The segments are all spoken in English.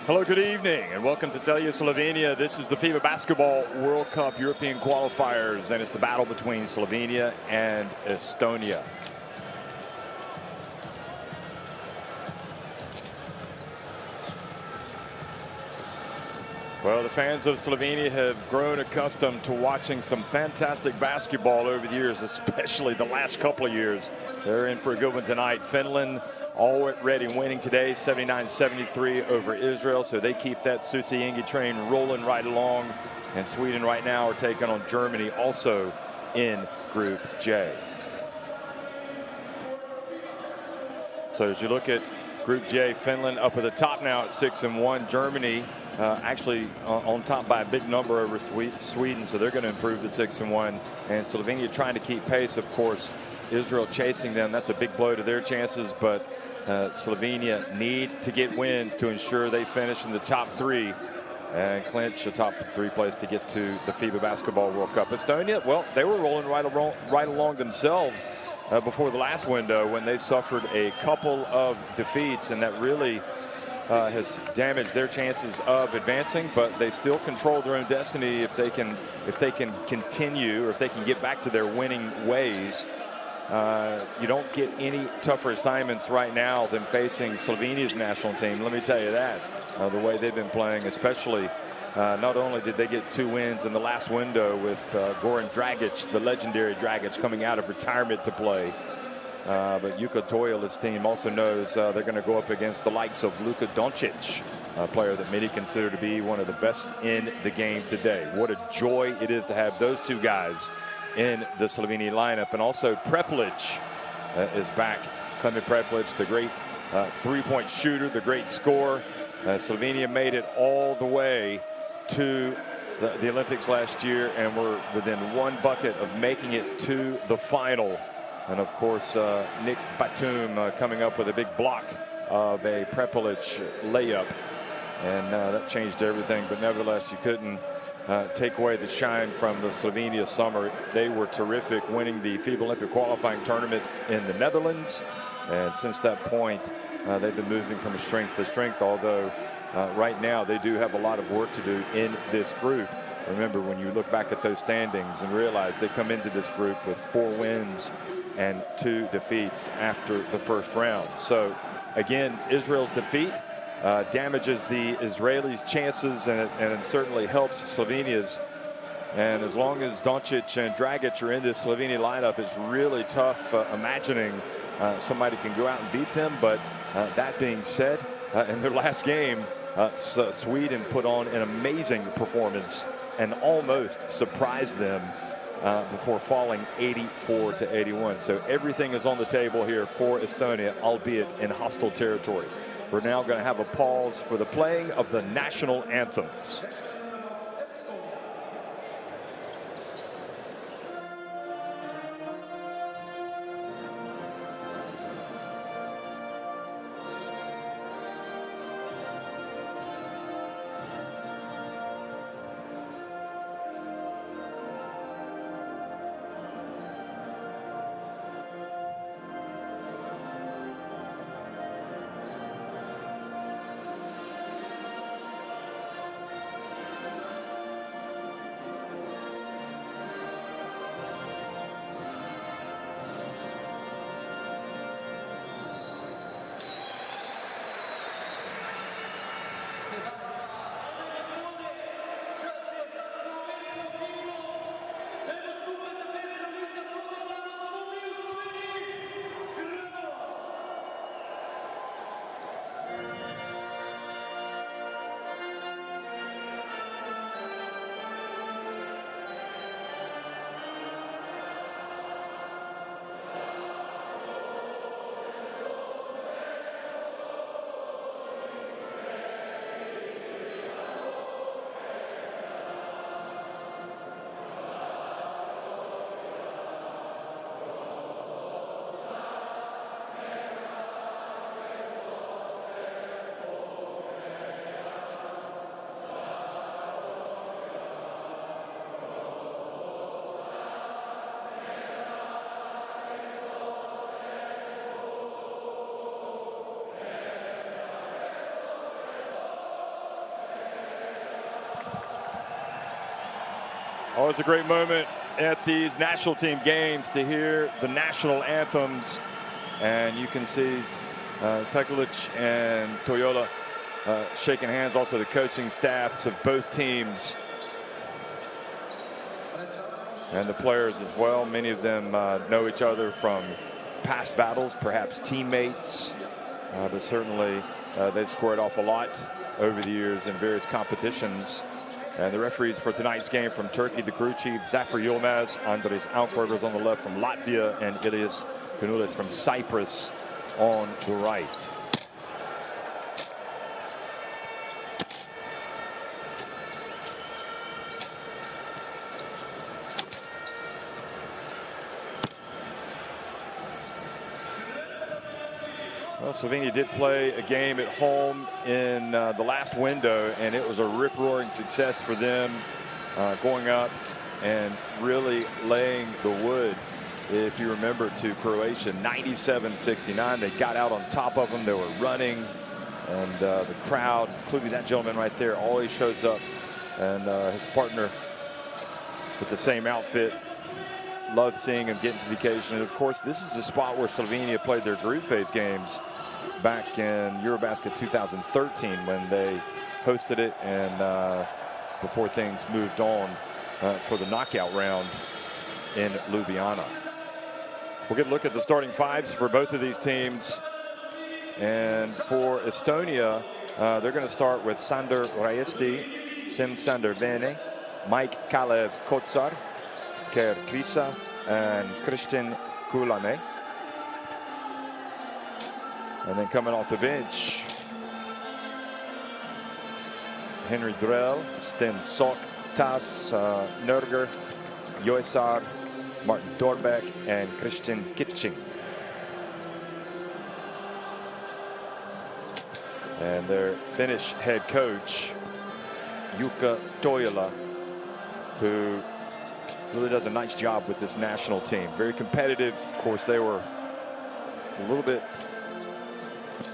Hello, good evening, and welcome to Slovenia. This is the FIBA Basketball World Cup European Qualifiers, and it's the battle between Slovenia and Estonia. Well, the fans of Slovenia have grown accustomed to watching some fantastic basketball over the years, especially the last couple of years. They're in for a good one tonight. Finland already winning today, 79-73 over Israel, so they keep that Susi Ingi train rolling right along. And Sweden right now are taking on Germany, also in Group J. So as you look at Group J, Finland up at the top now at 6-1. Germany actually on top by a big number over Sweden, so they're going to improve to 6-1. And Slovenia trying to keep pace, of course. Israel chasing them. That's a big blow to their chances, but Slovenia need to get wins to ensure they finish in the top three and clinch a top three place to get to the FIBA Basketball World Cup. Estonia, well, they were rolling right along themselves before the last window when they suffered a couple of defeats, and that really has damaged their chances of advancing, but they still control their own destiny if they can continue, or if they can get back to their winning ways. You don't get any tougher assignments right now than facing Slovenia's national team. Let me tell you that. The way they've been playing, especially not only did they get 2 wins in the last window with Goran Dragic, the legendary Dragic, coming out of retirement to play, but Juko Toila's team also knows they're going to go up against the likes of Luka Doncic, a player that many consider to be one of the best in the game today. What a joy it is to have those two guys in the Slovenian lineup. And also Prepelic is back. Klemen Prepelic, the great three-point shooter, the great scorer. Slovenia made it all the way to the Olympics last year and were within 1 bucket of making it to the final. And of course, Nick Batum coming up with a big block of a Prepelic layup. And that changed everything, but nevertheless, you couldn't take away the shine from the Slovenia summer. They were terrific, winning the FIBA Olympic qualifying tournament in the Netherlands. And since that point, they've been moving from strength to strength, although right now they do have a lot of work to do in this group. Remember, when you look back at those standings and realize they come into this group with 4 wins and 2 defeats after the first round. So again, Israel's defeat damages the Israelis' chances, and it certainly helps Slovenia's. And as long as Doncic and Dragic are in this Slovenia lineup, it's really tough imagining somebody can go out and beat them. But that being said, in their last game, Sweden put on an amazing performance and almost surprised them before falling 84-81. So everything is on the table here for Estonia, albeit in hostile territory. We're now going to have a pause for the playing of the national anthems. Always a great moment at these national team games to hear the national anthems. And you can see Sekulic and Toyola shaking hands, also the coaching staffs of both teams. And the players as well. Many of them know each other from past battles, perhaps teammates. But certainly they've squared off a lot over the years in various competitions. And the referees for tonight's game from Turkey, the crew chief, Zafer Yilmaz, Andres Aukbergers on the left from Latvia, and Ilias Kanulis from Cyprus on the right. Well, Slovenia did play a game at home in the last window, and it was a rip-roaring success for them, going up and really laying the wood, if you remember, to Croatia, 97-69. They got out on top of them. They were running, and the crowd, including that gentleman right there, always shows up, and his partner with the same outfit. Love seeing him getting to the occasion. And of course, this is the spot where Slovenia played their group phase games back in Eurobasket 2013 when they hosted it, and before things moved on for the knockout round in Ljubljana. We'll get a look at the starting fives for both of these teams. And for Estonia, they're going to start with Sandor Raiesti, Sim Sander Bene, Mike Kalev Kotsar, Ker Krisa, and Christian Kulane. And then coming off the bench, Henry Drell, Sten Sok, Tas Nurger, Joesar, Martin Dorbeck, and Christian Kitching. And their Finnish head coach, Jukka Toivola, who really does a nice job with this national team. Very competitive. Of course, they were a little bit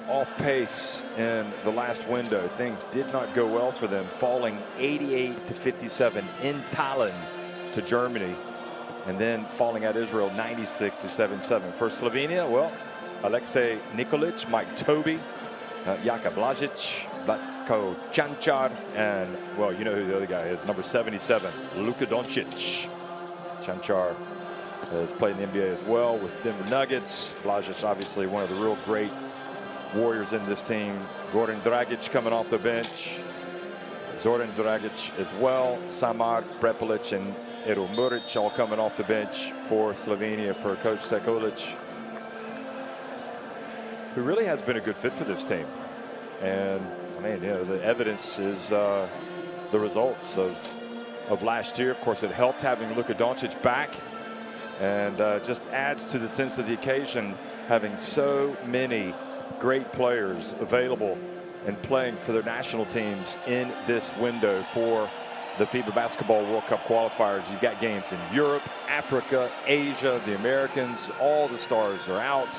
off pace in the last window. Things did not go well for them, falling 88-57 in Tallinn to Germany, and then falling at Israel 96-77. For Slovenia, well, Alexei Nikolic, Mike Toby, Jaka Blažić, Vlatko Čančar, and, well, you know who the other guy is, number 77, Luka Doncic. Čančar has played in the NBA as well with Denver Nuggets. Blažić, obviously one of the real great warriors in this team. Goran Dragic coming off the bench. Zoran Dragic as well. Samar Prepelic and Edo Muric all coming off the bench for Slovenia for Coach Sekulic, who really has been a good fit for this team. And I mean, you know, the evidence is the results of last year. Of course, it helped having Luka Doncic back, and just adds to the sense of the occasion, having so many great players available and playing for their national teams in this window for the FIBA Basketball World Cup qualifiers. You've got games in Europe, Africa, Asia, the Americans. All the stars are out,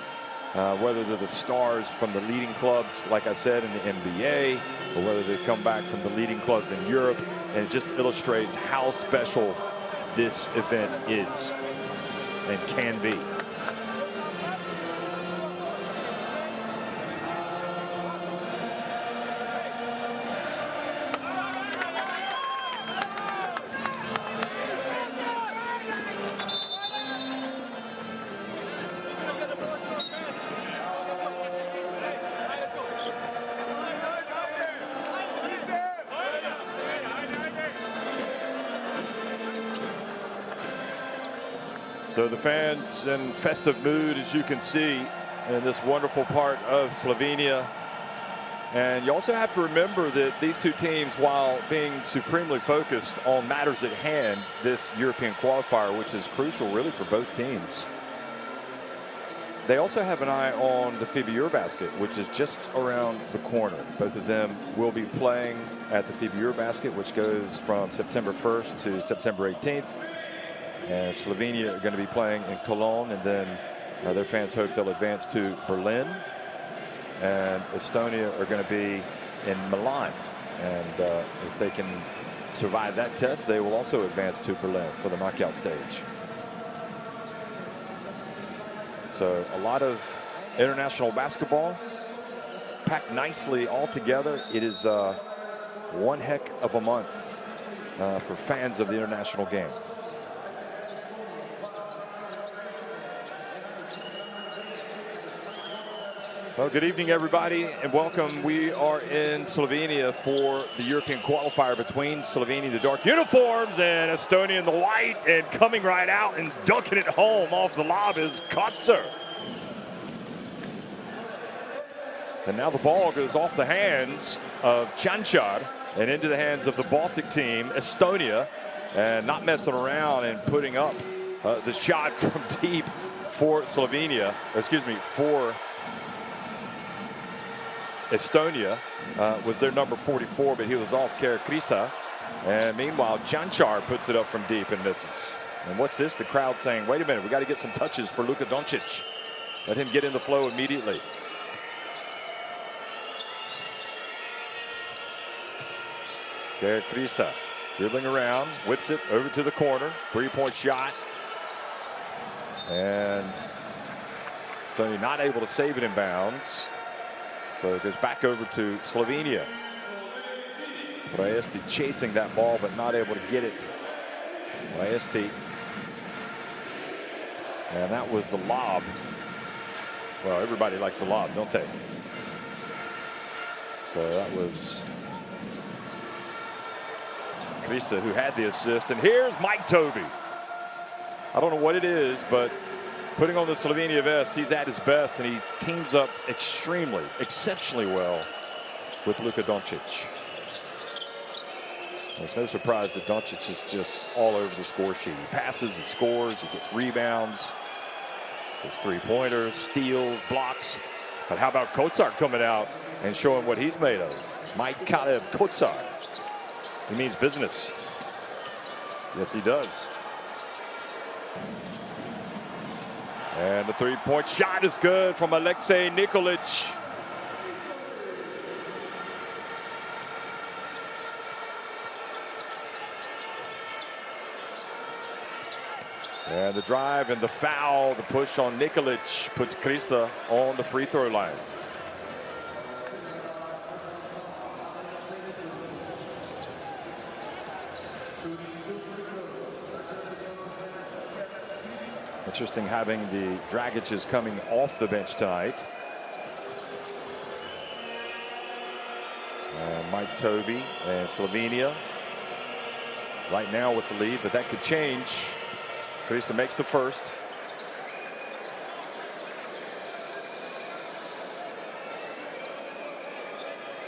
whether they're the stars from the leading clubs, like I said, in the NBA, or whether they've come back from the leading clubs in Europe. And it just illustrates how special this event is and can be. So the fans in festive mood, as you can see, in this wonderful part of Slovenia. And you also have to remember that these two teams, while being supremely focused on matters at hand, this European qualifier, which is crucial really for both teams, they also have an eye on the FIBA Eurobasket, which is just around the corner. Both of them will be playing at the FIBA Eurobasket, which goes from September 1st to September 18th. And Slovenia are going to be playing in Cologne, and then their fans hope they'll advance to Berlin. And Estonia are going to be in Milan. And if they can survive that test, they will also advance to Berlin for the knockout stage. So a lot of international basketball packed nicely all together. It is one heck of a month for fans of the international game. Well, good evening, everybody, and welcome. We are in Slovenia for the European qualifier between Slovenia in the dark uniforms and Estonia in the white, and coming right out and dunking it home off the lob is Kotzer. And now the ball goes off the hands of Cancar and into the hands of the Baltic team, Estonia, and not messing around and putting up the shot from deep for Slovenia, for Estonia was their number 44, but he was off Krisa. And meanwhile, Cancar puts it up from deep and misses. And what's this? The crowd saying, wait a minute, we got to get some touches for Luka Doncic. Let him get in the flow immediately. Krisa dribbling around, whips it over to the corner, three-point shot. And Estonia not able to save it in bounds. So it goes back over to Slovenia. Raesti chasing that ball, but not able to get it. Raesti. And that was the lob. Well, everybody likes a lob, don't they? So that was Krisa who had the assist. And here's Mike Toby. I don't know what it is, but putting on the Slovenia vest, he's at his best, and he teams up exceptionally well with Luka Doncic. It's no surprise that Doncic is just all over the score sheet. He passes, he scores, he gets rebounds, his three-pointers, steals, blocks. But how about Kotzer coming out and showing what he's made of? Mike Kalev Kotzer. He means business. Yes, he does. And the three-point shot is good from Alexei Nikolic. And the drive and the foul, the push on Nikolic puts Krisa on the free throw line. Interesting having the Dragic's coming off the bench tonight. Mike Toby and Slovenia right now with the lead, but that could change. Krisa makes the first.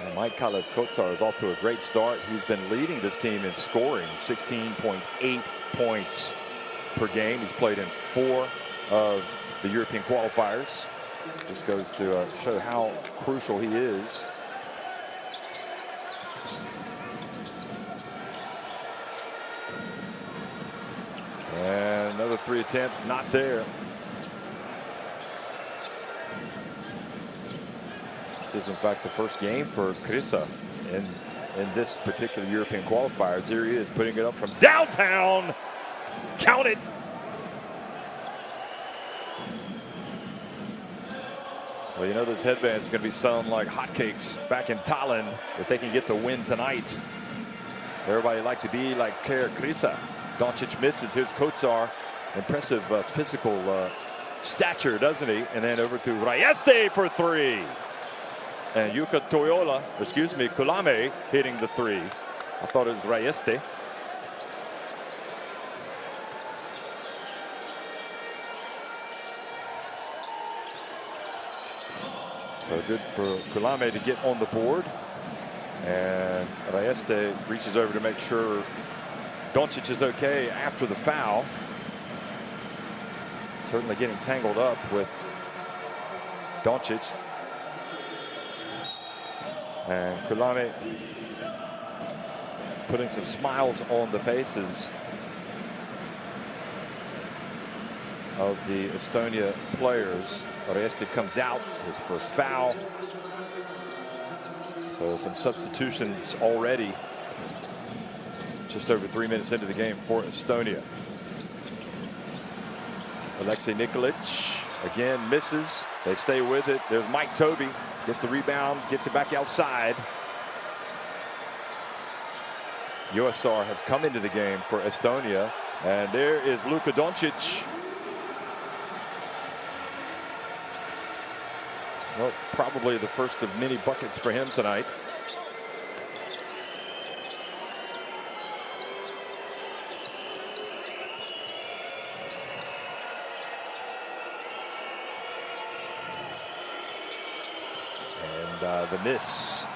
And Mike Kalev Kotzer is off to a great start. He's been leading this team in scoring, 16.8 points per game. He's played in 4 of the European qualifiers. Just goes to show how crucial he is. And another three attempt, not there. This is in fact the first game for Krisa in this particular European qualifiers. Here he is putting it up from downtown. Count it. Well, you know those headbands are going to be selling like hotcakes back in Tallinn if they can get the win tonight. Everybody like to be like Krisa. Doncic misses. Here's Kotzer. Impressive physical stature, doesn't he? And then over to Raeste for three. And Kulame hitting the three. I thought it was Raeste. So good for Kulame to get on the board. And Raeste reaches over to make sure Doncic is okay after the foul. Certainly getting tangled up with Doncic. And Kulame putting some smiles on the faces of the Estonia players. Raeste comes out, his first foul. So some substitutions already Just over 3 minutes into the game for Estonia. Alexei Nikolic again misses. They stay with it. There's Mike Tobey. Gets the rebound, gets it back outside. USR has come into the game for Estonia. And there is Luka Doncic. Well, probably the first of many buckets for him tonight. And the miss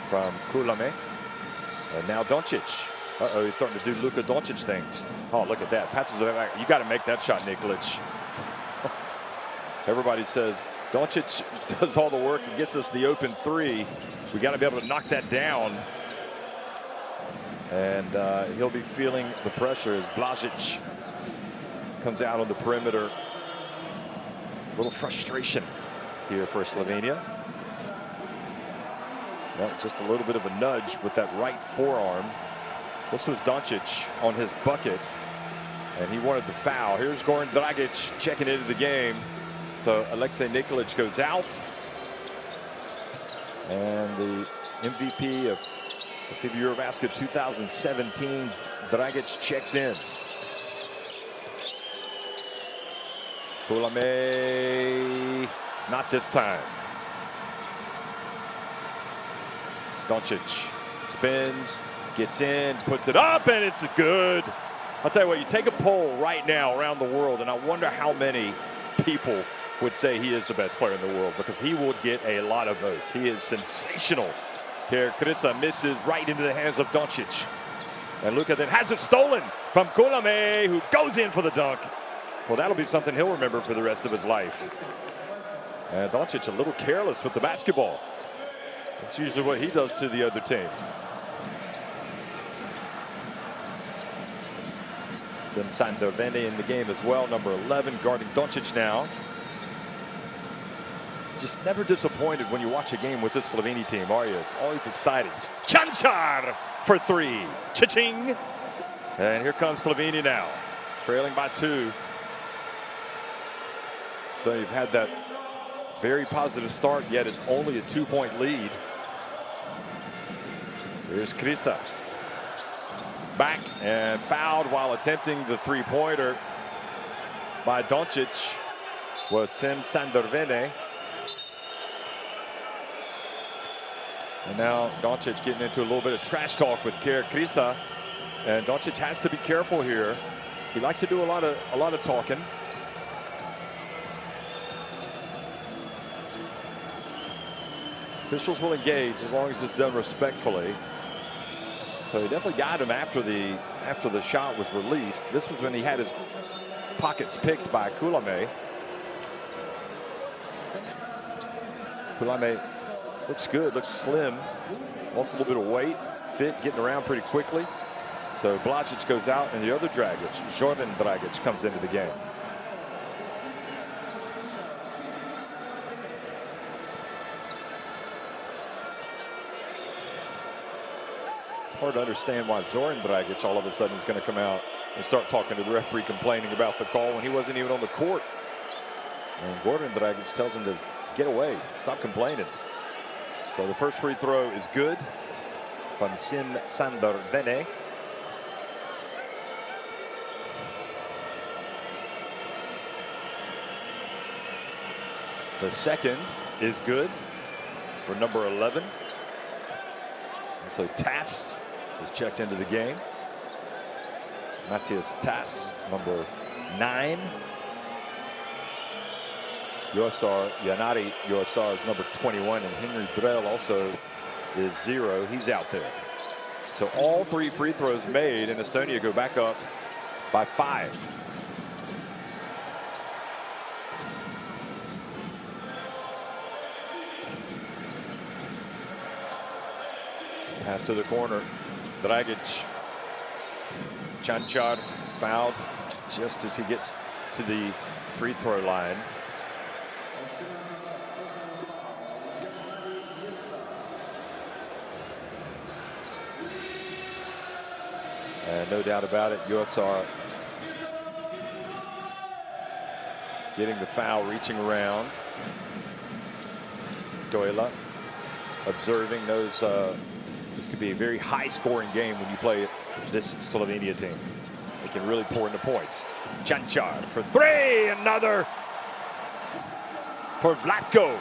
from Kulame. And now Doncic. Uh-oh, he's starting to do Luka Doncic things. Oh, look at that. Passes it back. You got to make that shot, Nikolic. Everybody says Doncic does all the work and gets us the open three. We got to be able to knock that down. And he'll be feeling the pressure as Blažić comes out on the perimeter. A little frustration here for Slovenia. Well, just a little bit of a nudge with that right forearm. This was Doncic on his bucket, and he wanted the foul. Here's Goran Dragic checking into the game. So Alexei Nikolic goes out, and the MVP of the FIBA Eurobasket 2017, Dragic checks in. Kulame, not this time. Doncic spins, gets in, puts it up, and it's good. I'll tell you what, you take a poll right now around the world, and I wonder how many people would say he is the best player in the world, because he would get a lot of votes. He is sensational. Krisa misses right into the hands of Doncic. And Luka then has it stolen from Kulame, who goes in for the dunk. Well, that'll be something he'll remember for the rest of his life. And Doncic a little careless with the basketball. That's usually what he does to the other team. Sandorvene in the game as well, number 11, guarding Doncic now. Just never disappointed when you watch a game with this Slovenia team, are you? It's always exciting. Chanchar for three. Cha-ching! And here comes Slovenia now, trailing by 2. So you've had that very positive start, yet it's only a 2-point lead. Here's Krisa. Back and fouled while attempting the three-pointer by Doncic was Sandorvene. And now Doncic getting into a little bit of trash talk with Krisa. And Doncic has to be careful here. He likes to do a lot of talking. Officials will engage as long as it's done respectfully. So he definitely got him after the shot was released. This was when he had his pockets picked by Kulame. Kulame looks good, looks slim, lost a little bit of weight, fit, getting around pretty quickly. So Blažić goes out, and the other Dragic, Goran Dragic, comes into the game. Hard to understand why Zoran Dragic all of a sudden is going to come out and start talking to the referee, complaining about the call when he wasn't even on the court. And Goran Dragic tells him to get away, stop complaining. So the first free throw is good from Sandorvene. The second is good for number 11. And so Tass is checked into the game. Matthias Tass, number 9. Janari USR is number 21, and Henry Drell also is 0. He's out there. So all 3 free throws made, and Estonia go back up by 5. Pass to the corner. Dragic. Chanchar fouled just as he gets to the free throw line. No doubt about it, USR getting the foul, reaching around. Doyle observing, knows this could be a very high-scoring game when you play this Slovenia team. They can really pour into points. Jančar for three, another for Vlatko.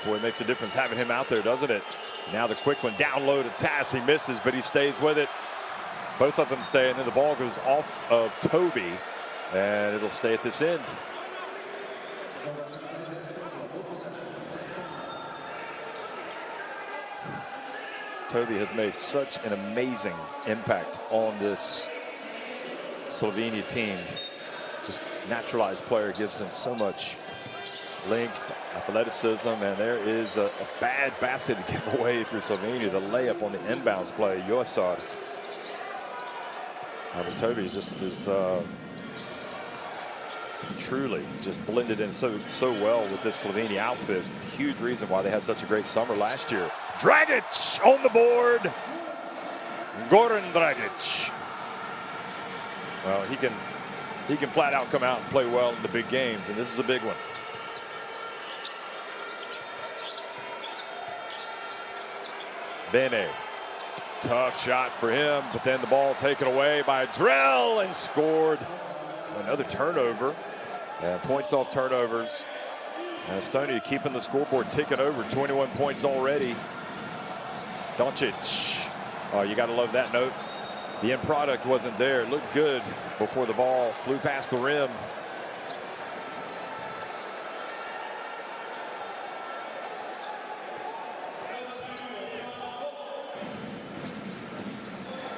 Boy, it makes a difference having him out there, doesn't it? Now the quick one, down low to Tass. He misses, but he stays with it. Both of them stay, and then the ball goes off of Toby, and it'll stay at this end. Toby has made such an amazing impact on this Slovenia team. Just naturalized player, gives them so much length, athleticism, and there is a bad basket to give away for Slovenia. The layup on the inbounds play, USR. But Toby is truly just blended in so well with this Slovenia outfit. Huge reason why they had such a great summer last year. Dragic on the board. Goran Dragic. Well, he can flat out come out and play well in the big games, and this is a big one. Bene. Tough shot for him, but then the ball taken away by Drell and scored. Another turnover. Points off turnovers. Estonia keeping the scoreboard ticking over. 21 points already. Doncic. Oh, you got to love that note. The end product wasn't there. It looked good before the ball flew past the rim.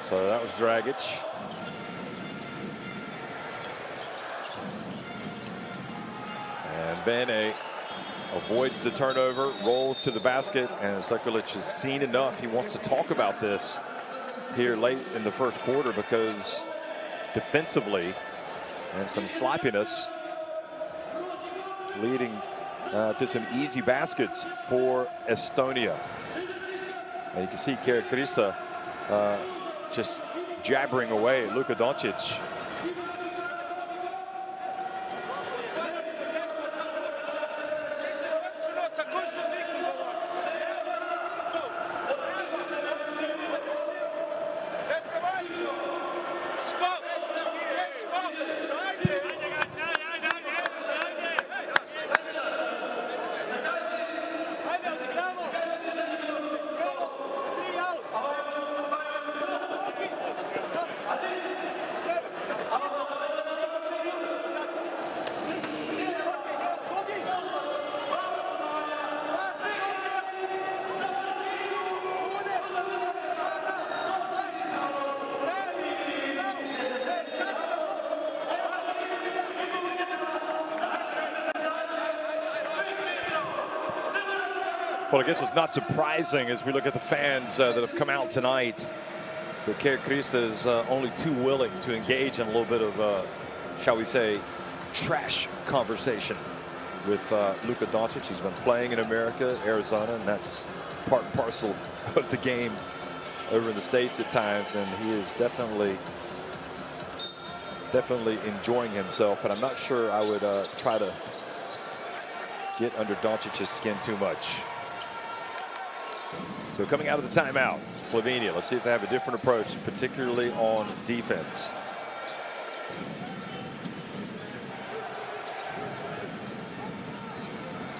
So that was Dragic. And Bene avoids the turnover, rolls to the basket, and Sekulic has seen enough. He wants to talk about this here late in the first quarter because defensively and some sloppiness leading to some easy baskets for Estonia. And you can see Krista just jabbering away at Luka Doncic. Well, I guess it's not surprising as we look at the fans that have come out tonight that Krista is only too willing to engage in a little bit of, shall we say, trash conversation with Luka Doncic. He's been playing in America, Arizona, and that's part and parcel of the game over in the States at times, and he is definitely enjoying himself, but I'm not sure I would try to get under Doncic's skin too much. So coming out of the timeout, Slovenia, let's see if they have a different approach, particularly on defense.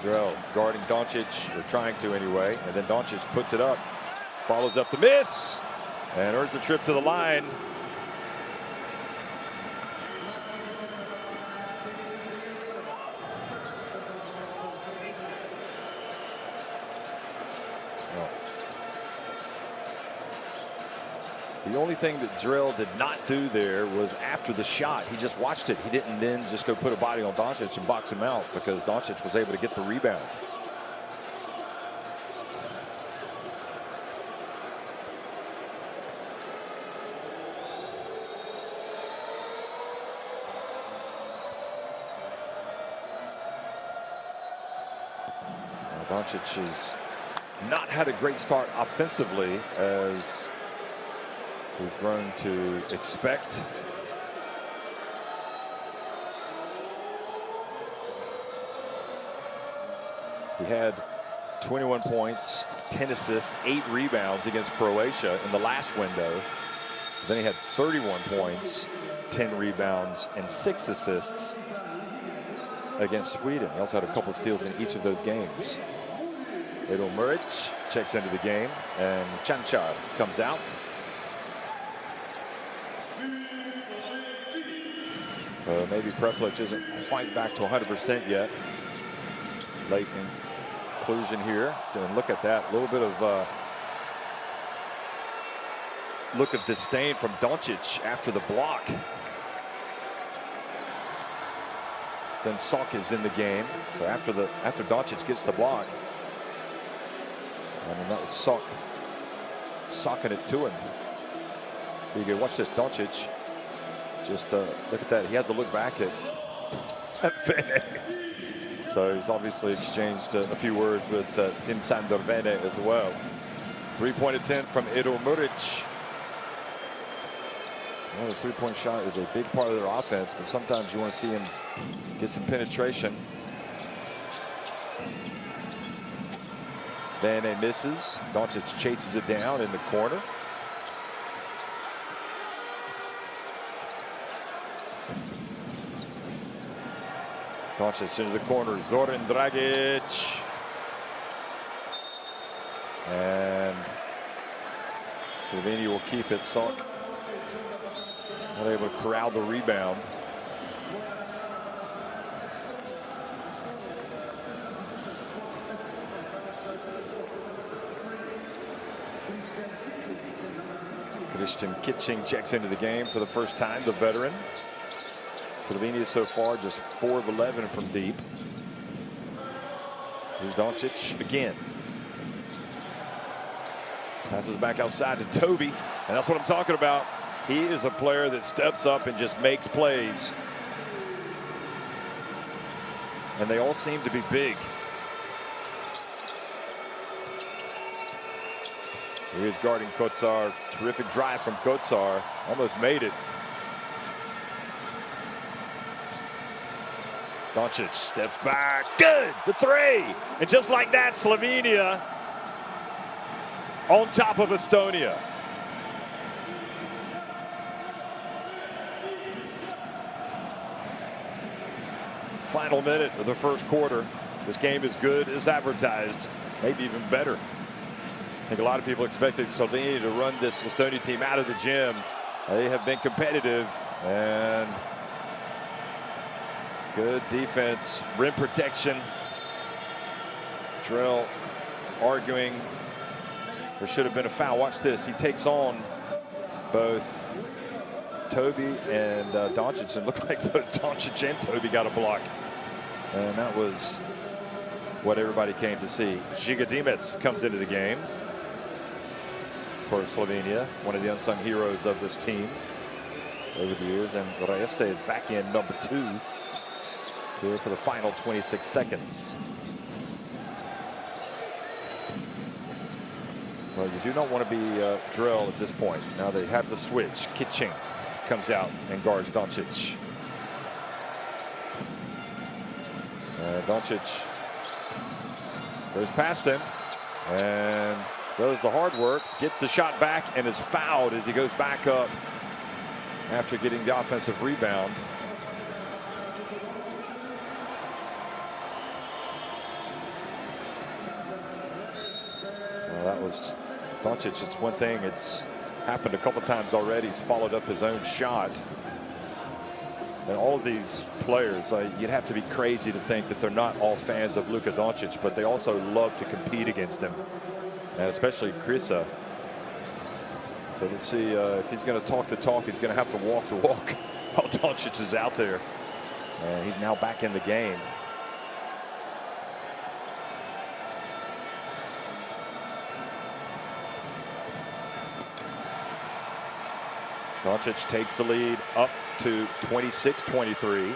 Drell guarding Doncic, or trying to anyway, and then Doncic puts it up, follows up the miss, and earns the trip to the line. The only thing that Drell did not do there was after the shot, he just watched it. He didn't then just go put a body on Doncic and box him out because Doncic was able to get the rebound. Doncic is not had a great start offensively, as we've grown to expect. He had 21 points, 10 assists, 8 rebounds against Croatia in the last window. Then he had 31 points, 10 rebounds, and 6 assists against Sweden. He also had a couple of steals in each of those games. Edo Muric checks into the game, and Chanchar comes out. Maybe Preplich isn't quite back to 100% yet. Late inclusion here. And look at that, a little bit of look of disdain from Doncic after the block. Then Sok is in the game. So after Doncic gets the block, I mean, that was Sok socking it to him. You can watch this. Doncic, just look at that. He has to look back at Vene. So he's obviously exchanged a few words with Simsandor Vene as well. 3-point attempt from Edo Muric. Well, the three-point shot is a big part of their offense, but sometimes you want to see him get some penetration. Vene misses. Doncic chases it down in the corner. Doncic into the corner. Zoran Dragic. And Slovenia will keep it. Sok not able to corral the rebound. Christian Kitching checks into the game for the first time, the veteran. Slovenia so far just 4 of 11 from deep. Here's Doncic again. Passes back outside to Toby, and that's what I'm talking about. He is a player that steps up and just makes plays. And they all seem to be big. Here's guarding Kotsar. Terrific drive from Kotsar. Almost made it. Doncic steps back. Good. The three. And just like that, Slovenia on top of Estonia. Final minute of the first quarter. This game is good as advertised, maybe even better. I think a lot of people expected Slovenia to run this Estonia team out of the gym. They have been competitive, and good defense, rim protection. Drell arguing there should have been a foul. Watch this. He takes on both Toby and Doncic, and looked like both Doncic and Toby got a block. And that was what everybody came to see. Žiga Dimec comes into the game for Slovenia, one of the unsung heroes of this team over the years. And Reyeste is back in number 2 here for the final 26 seconds. Well, you do not want to be Drell at this point. Now they have the switch. Kitching comes out and guards Doncic. Doncic goes past him and does the hard work, gets the shot back, and is fouled as he goes back up after getting the offensive rebound. Well, that was Doncic. It's one thing. It's happened a couple times already. He's followed up his own shot. And all of these players, you'd have to be crazy to think that they're not all fans of Luka Doncic, but they also love to compete against him, and especially Krisa. So let's see if he's going to talk the talk. He's going to have to walk the walk while Doncic is out there. And he's now back in the game. Doncic takes the lead up to 26-23.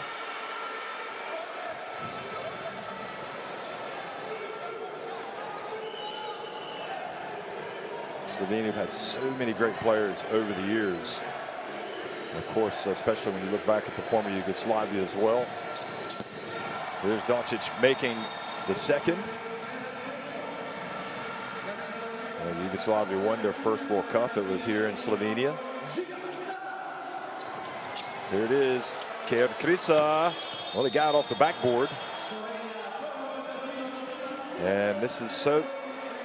Slovenia have had so many great players over the years. And of course, especially when you look back at the former Yugoslavia as well. There's Doncic making the second. Yugoslavia won their first World Cup. It was here in Slovenia. Here it is. Krisa. Well, he got off the backboard. And this is so,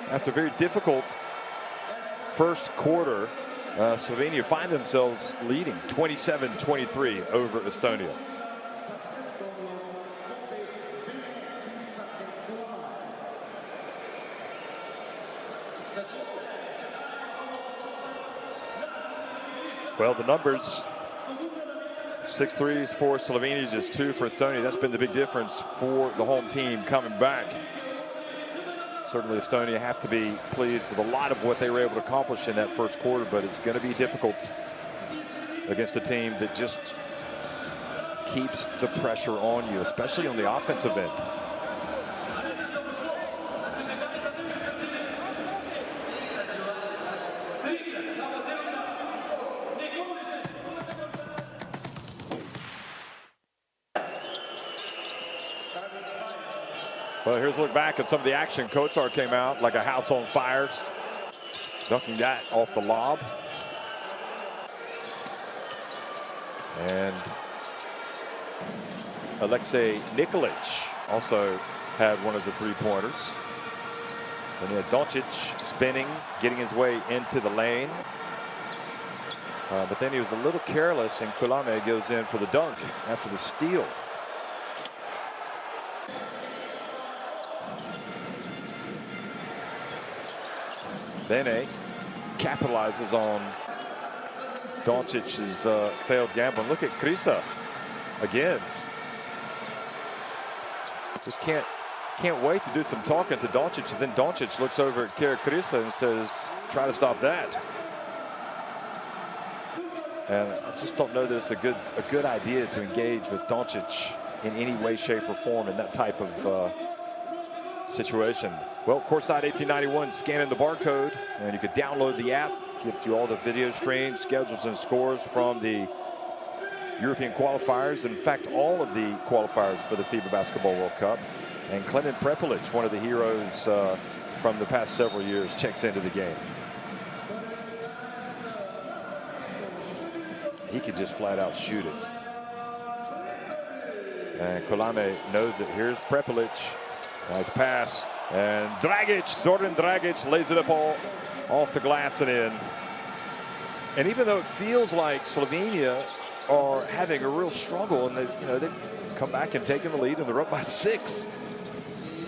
after a very difficult first quarter, Slovenia find themselves leading 27-23 over Estonia. Well, the numbers, 6 threes for Slovenia, just 2 for Estonia. That's been the big difference for the home team coming back. Certainly Estonia have to be pleased with a lot of what they were able to accomplish in that first quarter, but it's going to be difficult against a team that just keeps the pressure on you, especially on the offensive end. Well, here's a look back at some of the action. Kotsar came out like a house on fires, dunking that off the lob. And Alexei Nikolic also had one of the three-pointers. And he had Doncic spinning, getting his way into the lane. But then he was a little careless, and Kulame goes in for the dunk after the steal. Bene capitalizes on Doncic's failed gamble. Look at Krisa again. Just can't wait to do some talking to Doncic. And then Doncic looks over at Krisa and says, "Try to stop that." And I just don't know that it's a good idea to engage with Doncic in any way, shape, or form in that type of situation. Well, Courtside 1891, scanning the barcode, and you could download the app, gives you all the video streams, schedules, and scores from the European qualifiers. In fact, all of the qualifiers for the FIBA Basketball World Cup. And Klemen Prepelic, one of the heroes from the past several years, checks into the game. He could just flat out shoot it. And Kulame knows it. Here's Prepelic. Nice pass. And Dragic, Zoran Dragic lays it up all off the glass and in. And even though it feels like Slovenia are having a real struggle, and they've come back and taken the lead, and they're up by 6.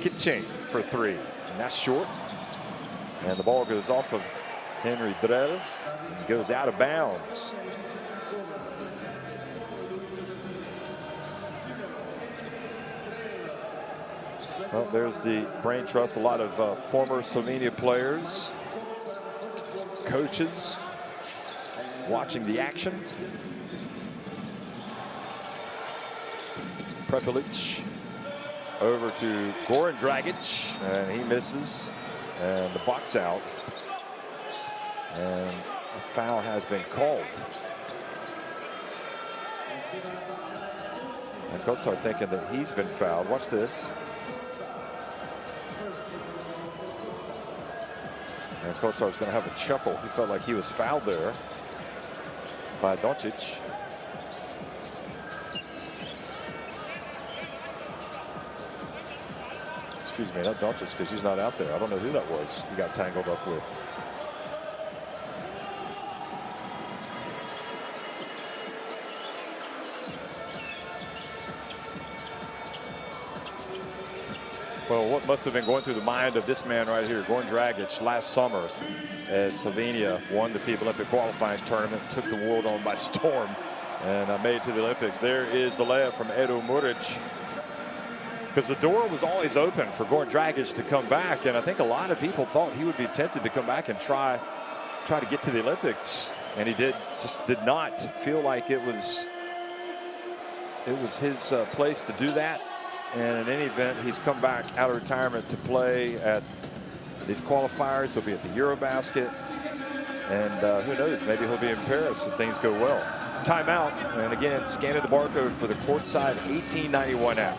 Kitchen for 3, and that's short. And the ball goes off of Henry Drell and goes out of bounds. Well, there's the brain trust. A lot of former Slovenia players, coaches watching the action. Prepelic over to Goran Dragic, and he misses, and the box out, and a foul has been called. And Kotsar thinking that he's been fouled. Watch this. And Kotsar's going to have a chuckle. He felt like he was fouled there by Doncic. Excuse me, not Doncic, because he's not out there. I don't know who that was he got tangled up with. Well, what must have been going through the mind of this man right here, Goran Dragic, last summer as Slovenia won the FIBA Olympic qualifying tournament, took the world on by storm, and made it to the Olympics. There is the layup from Edo Muric, because the door was always open for Goran Dragic to come back, and I think a lot of people thought he would be tempted to come back and try to get to the Olympics, and he just did not feel like it was his place to do that. And in any event, he's come back out of retirement to play at these qualifiers. He'll be at the Eurobasket. And who knows, maybe he'll be in Paris if things go well. Timeout. And again, scanning the barcode for the courtside 1891 app.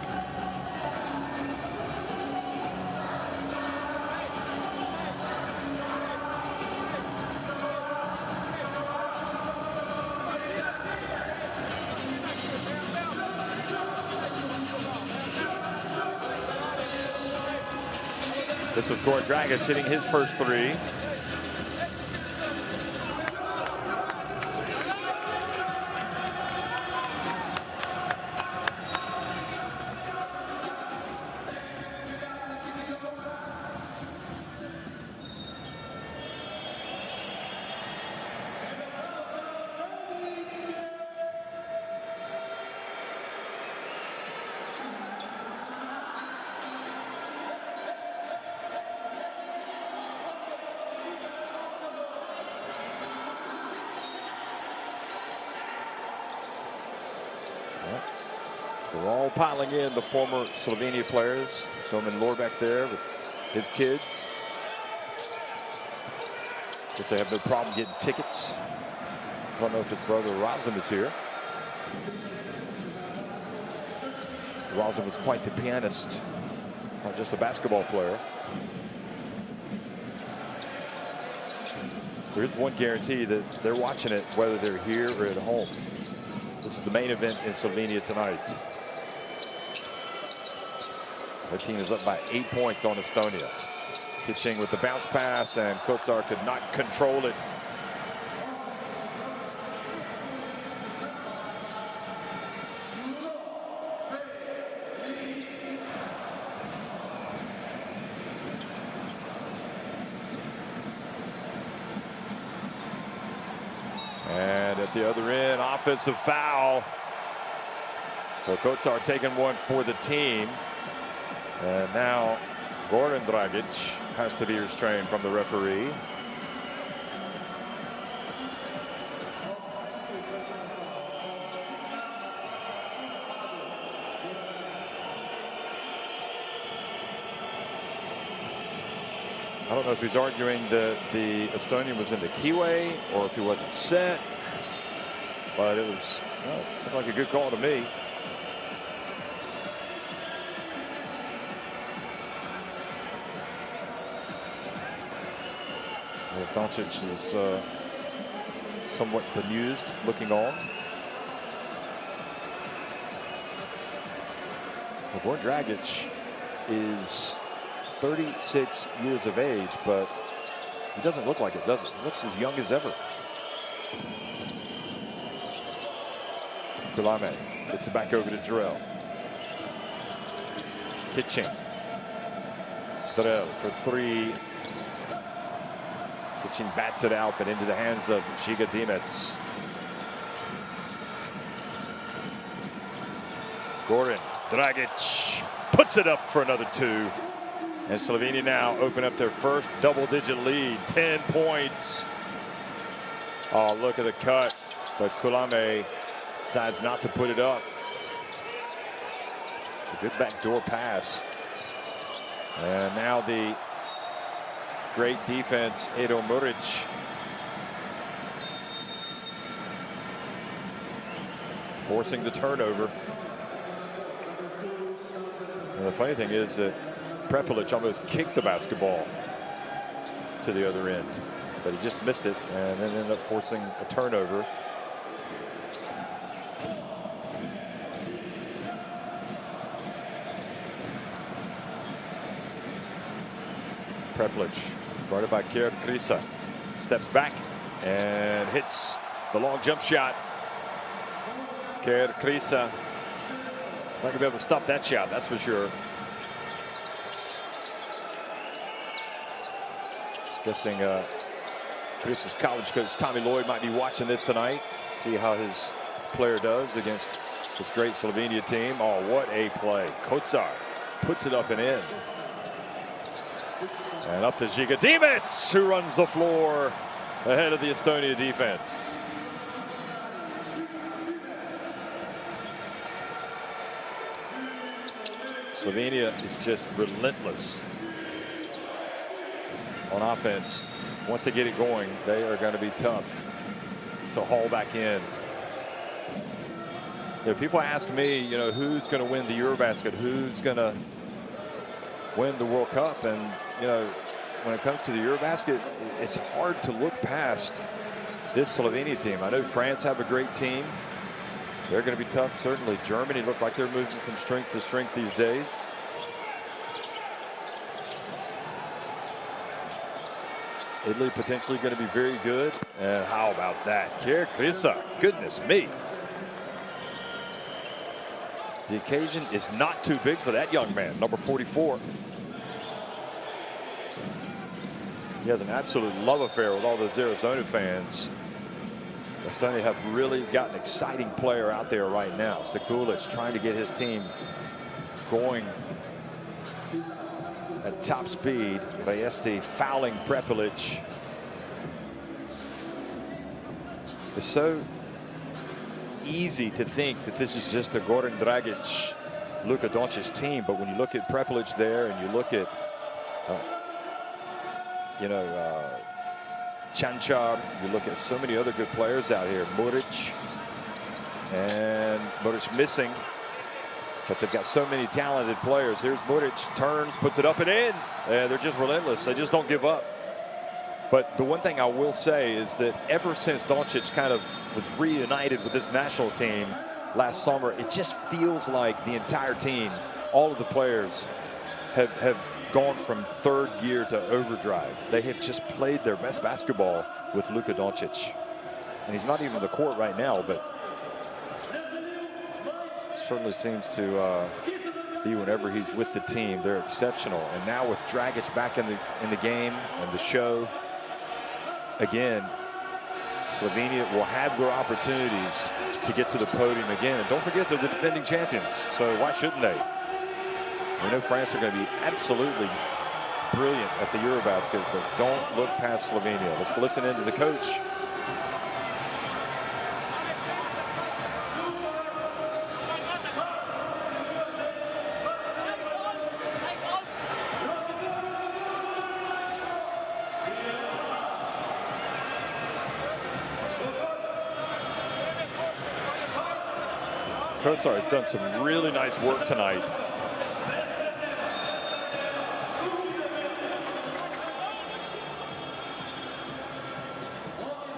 This was Goran Dragic hitting his first three. They're all piling in, the former Slovenia players. Domen Lorbeck there with his kids. Guess they have no problem getting tickets. I don't know if his brother Razem is here. Razem was quite the pianist, not just a basketball player. There is one guarantee that they're watching it whether they're here or at home. This is the main event in Slovenia tonight. Their team is up by 8 points on Estonia. Pitching with the bounce pass, and Kotsar could not control it. And at the other end, offensive foul. So Kotsar taking one for the team. And now Goran Dragic has to be restrained from the referee. I don't know if he's arguing that the Estonian was in the keyway or if he wasn't set, but it was looked like a good call to me. Doncic is somewhat bemused, looking on. Goran Dragic is 36 years of age, but he doesn't look like it, does it? He looks as young as ever. Kulame gets it back over to Drell. Kitching. Drell for three. Kitching bats it out, but into the hands of Žiga Dimec. Goran Dragic puts it up for another two. And Slovenia now open up their first double-digit lead, 10 points. Oh, look at the cut, but Kulame decides not to put it up. It's a good backdoor pass. And now the great defense, Edo Muric. Forcing the turnover. And the funny thing is that Prepelic almost kicked the basketball to the other end, but he just missed it and then ended up forcing a turnover. Prepelic, guarded by Kjer Krisa, steps back and hits the long jump shot. Kjer Krisa not going to be able to stop that shot, that's for sure. Guessing Krisa's college coach Tommy Lloyd might be watching this tonight. See how his player does against this great Slovenia team. Oh, what a play. Kotsar puts it up and in. And up to Žiga Dimec, who runs the floor ahead of the Estonia defense. Slovenia is just relentless. on offense. Once they get it going, they are going to be tough to haul back in. You know, people ask me, you know, who's going to win the Eurobasket, who's going to win the World Cup, and you know, when it comes to the Eurobasket, it's hard to look past this Slovenia team. I know France have a great team. They're going to be tough, certainly. Germany look like they're moving from strength to strength these days. Italy potentially going to be very good. And how about that? Kriisa, goodness me. The occasion is not too big for that young man, number 44. He has an absolute love affair with all those Arizona fans. Estonia have really got an exciting player out there right now. Sekulic trying to get his team going at top speed. Bajesti fouling Prepelic. It's so easy to think that this is just a Goran Dragic, Luka Doncic team, but when you look at Prepelic there and you look at Chanchar, you look at so many other good players out here. Muric, and Muric missing, but they've got so many talented players. Here's Muric, turns, puts it up and in. They're just relentless. They just don't give up. But the one thing I will say is that ever since Doncic kind of was reunited with this national team last summer, it just feels like the entire team, all of the players have gone from third gear to overdrive. They have just played their best basketball with Luka Doncic. And he's not even on the court right now, but certainly seems to be whenever he's with the team. They're exceptional. And now with Dragic back in the game and the show, again, Slovenia will have their opportunities to get to the podium again. And don't forget, they're the defending champions, so why shouldn't they? We know France are going to be absolutely brilliant at the Eurobasket, but don't look past Slovenia. Let's listen in to the coach. Kosar has done some really nice work tonight.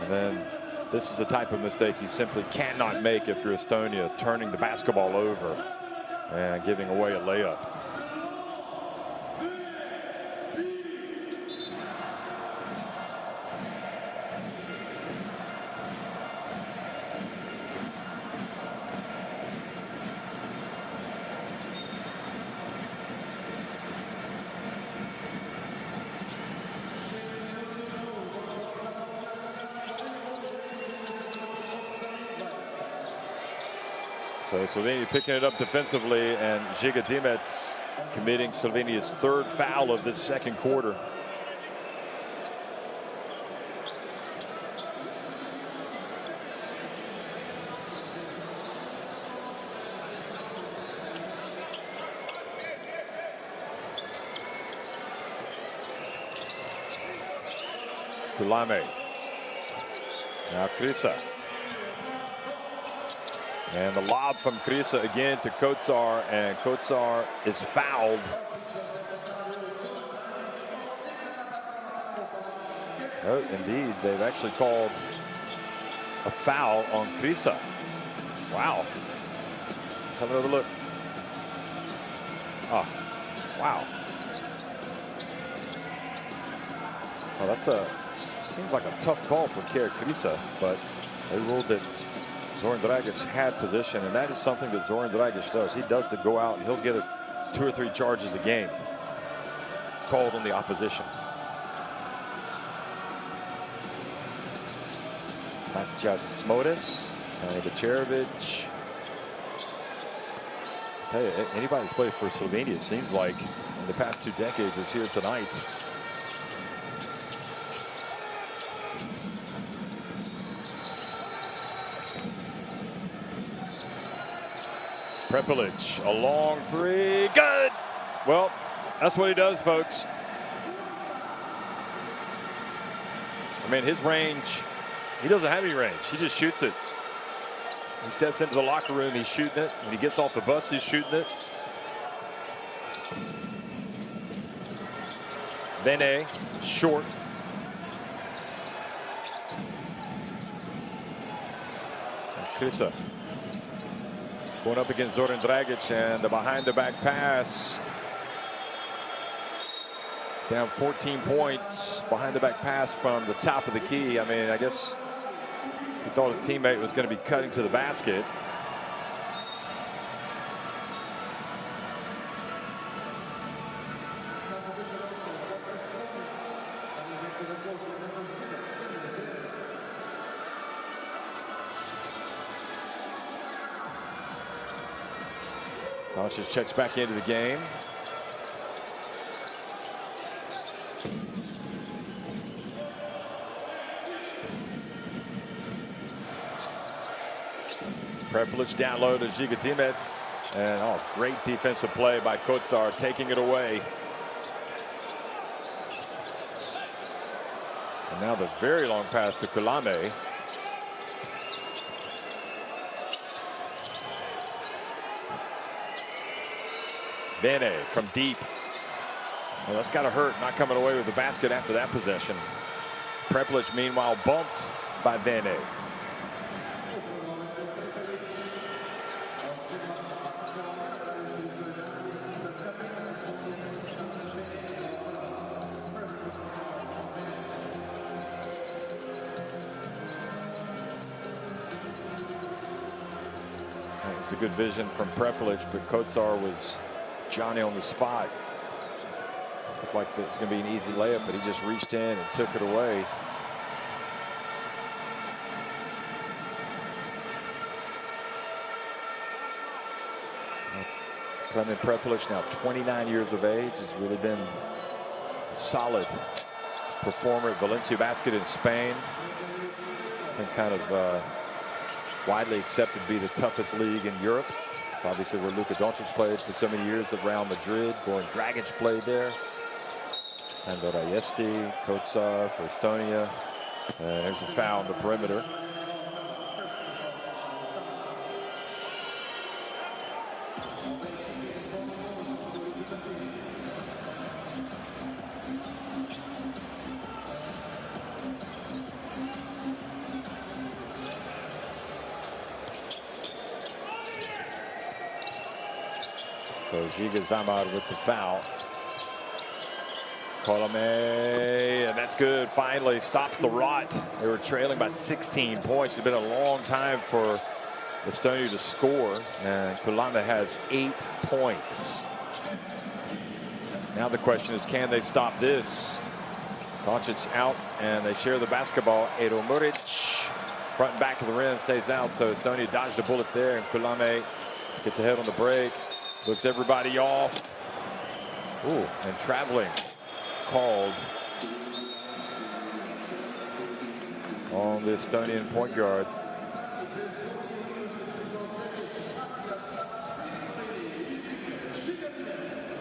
And then this is the type of mistake you simply cannot make if you're Estonia, turning the basketball over and giving away a layup. So Slovenia picking it up defensively, and Žiga Dimec committing Slovenia's third foul of this second quarter. Kulame. Now Kriisa. And the lob from Kriisa again to Kotsar, and Kotsar is fouled. Oh, indeed, they've actually called a foul on Kriisa. Wow. Let's have another look. Oh, wow. Well, that's seems like a tough call for Kriisa, but they ruled that Zoran Dragic had position, and that is something that Zoran Dragic does. He does to go out and he'll get 2 or 3 charges a game called on the opposition. Matjas Smotis, Sanja Bećerović. Tell you, anybody that's played for Slovenia, it seems like in the past 2 decades, is here tonight. Prepelic, a long 3, good. Well, that's what he does, folks. I mean, his range, he doesn't have any range. He just shoots it. He steps into the locker room, he's shooting it. When he gets off the bus, he's shooting it. Vene, short. Krisa going up against Zoran Dragic, and the behind-the-back pass. Down 14 points, behind-the-back pass from the top of the key. I mean, I guess he thought his teammate was going to be cutting to the basket. Doncic checks back into the game. Prepelic down low to Giga Dimets, and great defensive play by Kotsar, taking it away. And now the very long pass to Kulame. Vene from deep. Well, that's got to hurt, not coming away with the basket after that possession. Prepelic, meanwhile, bumped by Vene. It's a good vision from Prepelic, but Kotsar was Johnny on the spot. Looked like it's going to be an easy layup, but he just reached in and took it away. Klemen Prepelic, now 29 years of age, has really been a solid performer at Valencia Basket in Spain. And kind of widely accepted to be the toughest league in Europe. It's obviously where Luka Doncic played for so many years at Real Madrid. Goran Dragic played there. Sandor Ayesti, Kotsar for Estonia. There's a foul on the perimeter. So Giga Zamar with the foul. Colome, and that's good. Finally stops the rot. They were trailing by 16 points. It's been a long time for Estonia to score, and Kulame has 8 points. Now the question is, can they stop this? Doncic out, and they share the basketball. Edo Muric, front and back of the rim, stays out. So Estonia dodged a bullet there, and Kulame gets ahead on the break. Looks everybody off. Ooh, and traveling called on the Estonian point guard.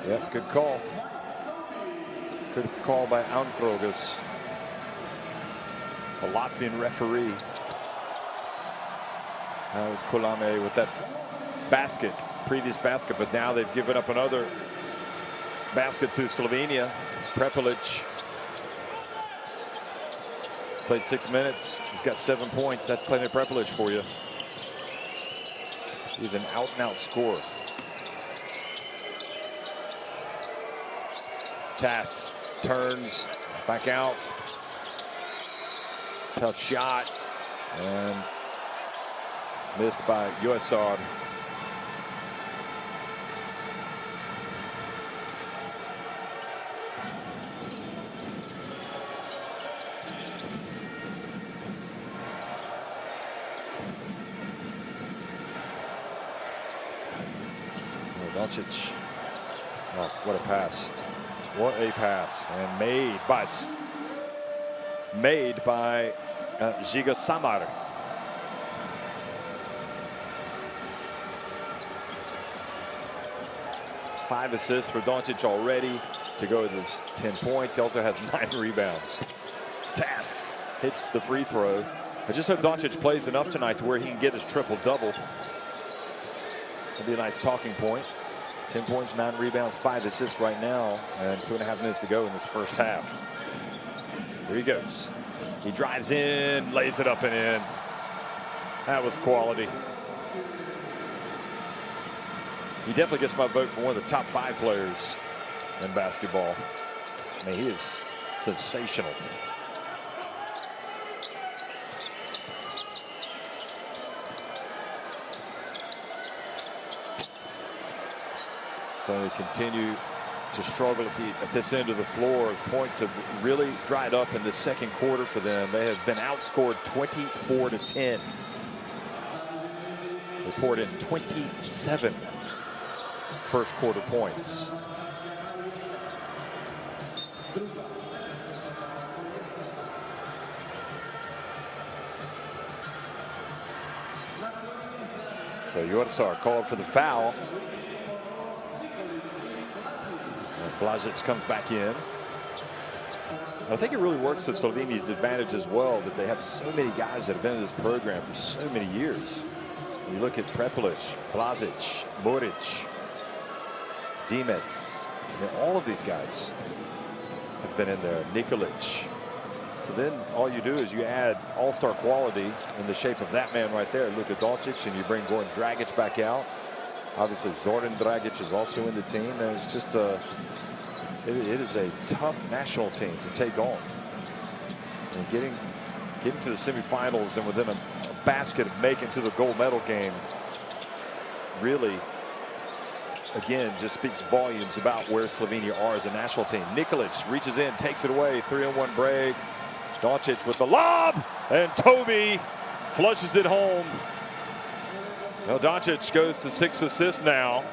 Yep, good call. Good call by Ankrogas, a Latvian referee. That was Kulame with that basket. Previous basket, but now they've given up another basket to Slovenia. Prepelic played 6 minutes. He's got 7 points. That's Klemen Prepelic for you. He's an out-and-out scorer. Tass turns back out. Tough shot, and missed by USR. Doncic. Oh, what a pass. What a pass. And made by Giga Samar. Five assists for Doncic already to go to 10 points. He also has 9 rebounds. Tass hits the free throw. I just hope Doncic plays enough tonight to where he can get his triple-double. That'd be a nice talking point. 10 points, 9 rebounds, 5 assists right now, and 2.5 minutes to go in this first half. Here he goes. He drives in, lays it up and in. That was quality. He definitely gets my vote for one of the top 5 players in basketball. I mean, he is sensational. Going to continue to struggle at this end of the floor. Points have really dried up in the second quarter for them. They have been outscored 24-10. They poured in 27 first quarter points. So Jorsar called for the foul. Blažić comes back in. I think it really works to Slovenia's advantage as well that they have so many guys that have been in this program for so many years. You look at Prepelic, Blažić, Muric, Dimec. I mean, all of these guys have been in there. Nikolic. So then all you do is you add all-star quality in the shape of that man right there, Luka Doncic, and you bring Goran Dragic back out. Obviously, Zoran Dragic is also in the team. And it's just it is a tough national team to take on. And getting to the semifinals and within a basket of making to the gold medal game really, again, just speaks volumes about where Slovenia are as a national team. Nikolic reaches in, takes it away, 3-on-1 break. Doncic with the lob, and Toby flushes it home. Well, Doncic goes to 6 assists now.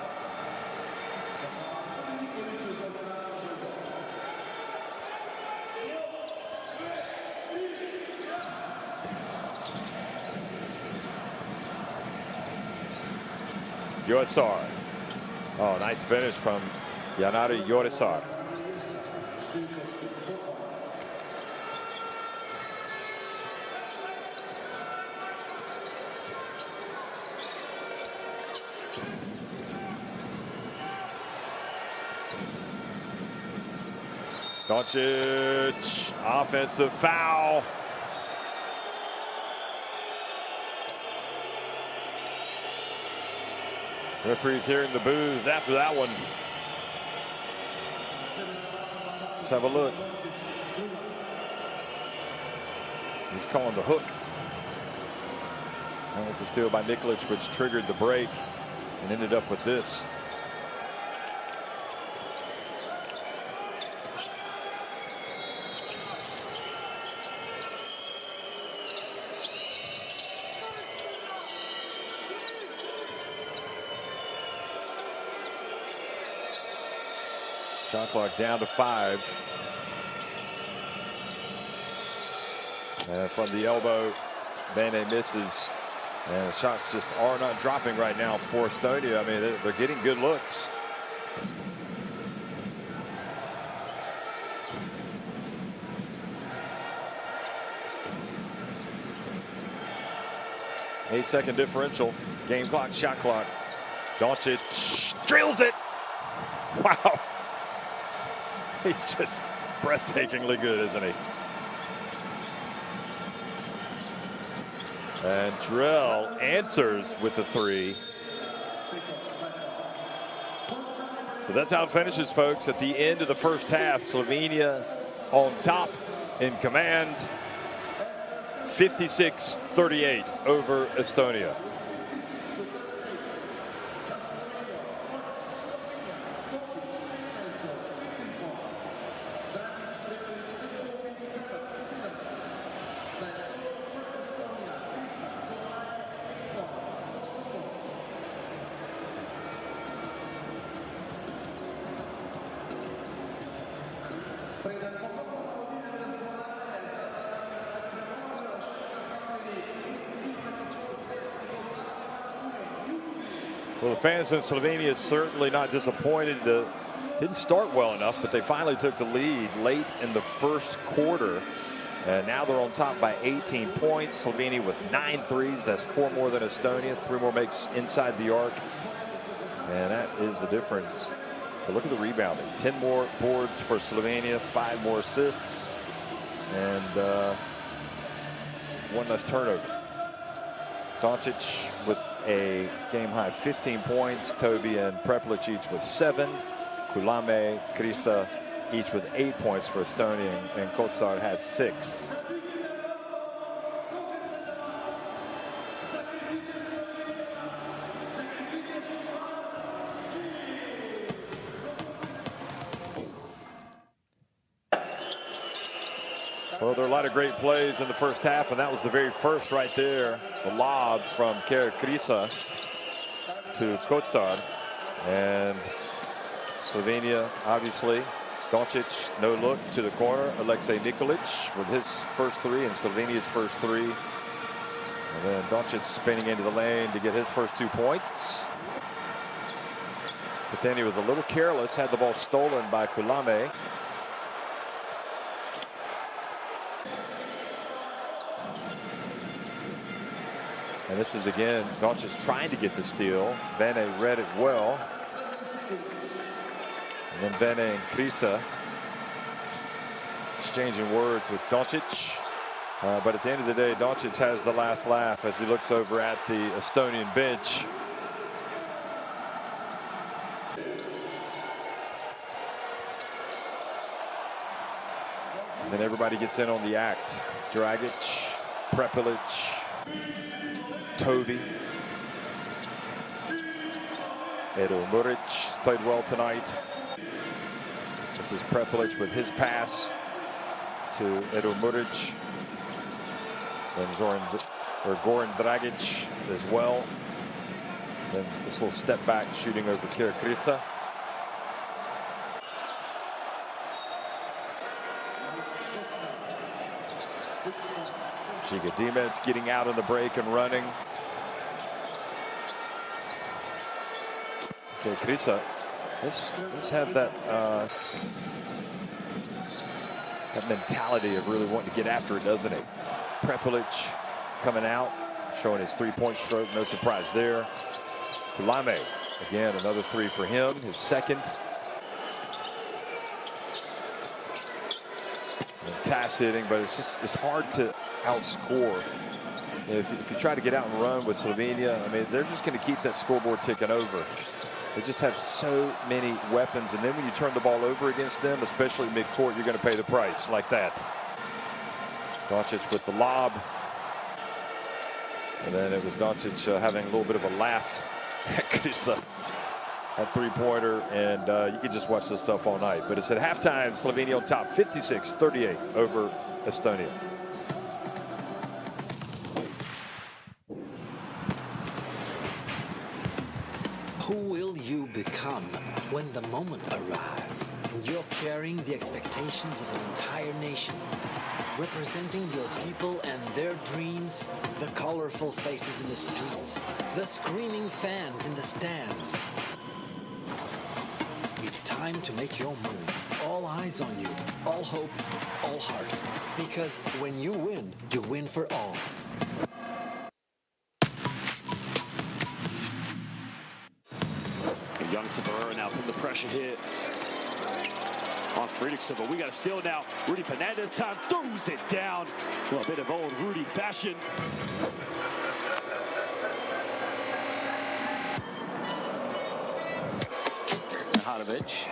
Jorsar. Oh, nice finish from Janari Jorsar. Doncic, offensive foul. Referee's hearing the boos after that one. Let's have a look. He's calling the hook. That was a steal by Nikolic, which triggered the break and ended up with this. Shot clock down to 5. And from the elbow, Bane misses. And the shots just are not dropping right now for Estonia. I mean, they're getting good looks. Eight-second differential. Game clock, shot clock. Doncic drills it. Wow. He's just breathtakingly good, isn't he? And Drell answers with a 3. So that's how it finishes, folks. At the end of the first half, Slovenia on top in command. 56-38 over Estonia. Well, the fans in Slovenia certainly not disappointed. Didn't start well enough, but they finally took the lead late in the first quarter. And now they're on top by 18 points. Slovenia with 9 threes. That's 4 more than Estonia. 3 more makes inside the arc. And that is the difference. But look at the rebounding. 10 more boards for Slovenia, 5 more assists, and 1 less turnover. Doncic with a game-high 15 points. Toby and Prepelic each with 7. Kulame, Krisa each with 8 points for Estonia, and Kotsar has 6. Well, there are a lot of great plays in the first half, and that was the very first right there. The lob from Krisa to Kotsar. And Slovenia, obviously, Doncic, no look to the corner. Alexei Nikolic with his first 3 and Slovenia's first 3. And then Doncic spinning into the lane to get his first 2 points. But then he was a little careless, had the ball stolen by Kulame. And this is again, Doncic trying to get the steal. Vene read it well. And then Vene and Krisa exchanging words with Doncic. But at the end of the day, Doncic has the last laugh as he looks over at the Estonian bench. And then everybody gets in on the act. Dragic, Prepelic, Toby. Edo Muric played well tonight. This is Prepelic with his pass to Edo Muric. Then Goran Dragic as well. Then this little step back shooting over Krisa. Giga Dimets getting out on the break and running. Okay, Krisa, let's have that that mentality of really wanting to get after it, doesn't it? Prepelic coming out, showing his 3-point stroke. No surprise there. Kulame, again, another 3 for him, his second. Task hitting, but it's hard to outscore. If you try to get out and run with Slovenia, I mean, they're just going to keep that scoreboard ticking over. They just have so many weapons, and then when you turn the ball over against them, especially mid-court, you're going to pay the price like that. Doncic with the lob. And then it was Doncic having a little bit of a laugh at Krisa. That 3-pointer, and you can just watch this stuff all night. But it's at halftime, Slovenia on top, 56-38 over Estonia. Who will you become when the moment arrives and you're carrying the expectations of an entire nation, representing your people and their dreams, the colorful faces in the streets, the screaming fans in the stands? It's time to make your move. All eyes on you, all hope, all heart. Because when you win for all. Young Sabara now putting the pressure here on Fredriksson, but we got to steal it now. Rudy Fernandez time throws it down. A little bit of old Rudy fashion. Mihajlovic,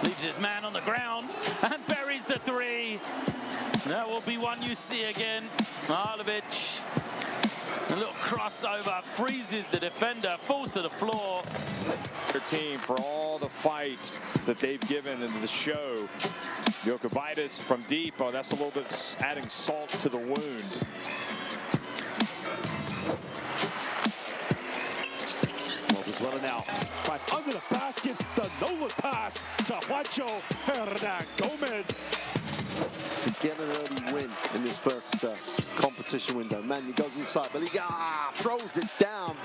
leaves his man on the ground and buries the 3. That will be one you see again. Mihajlovic, a little crossover, freezes the defender, falls to the floor. Their team for all the fight that they've given in the show. Jokubaitis from deep. Oh, that's a little bit adding salt to the wound. Running out, right under the basket, the Nova pass to Juancho Hernan Gomez. To get an early win in this first competition window. Manny goes inside, but he throws it down.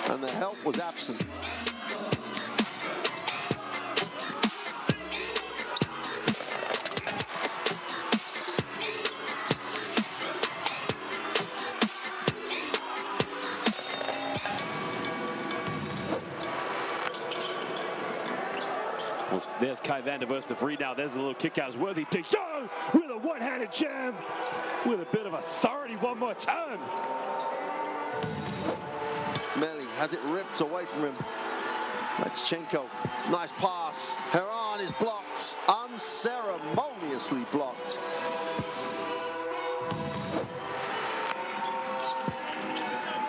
And the help was absent. There's Kai van der Verst the free now. There's a little kick out. It's Worthy de Jong with a one-handed jam with a bit of authority one more time. Melli has it ripped away from him. Lechchenko, nice pass. Heron is blocked, unceremoniously blocked.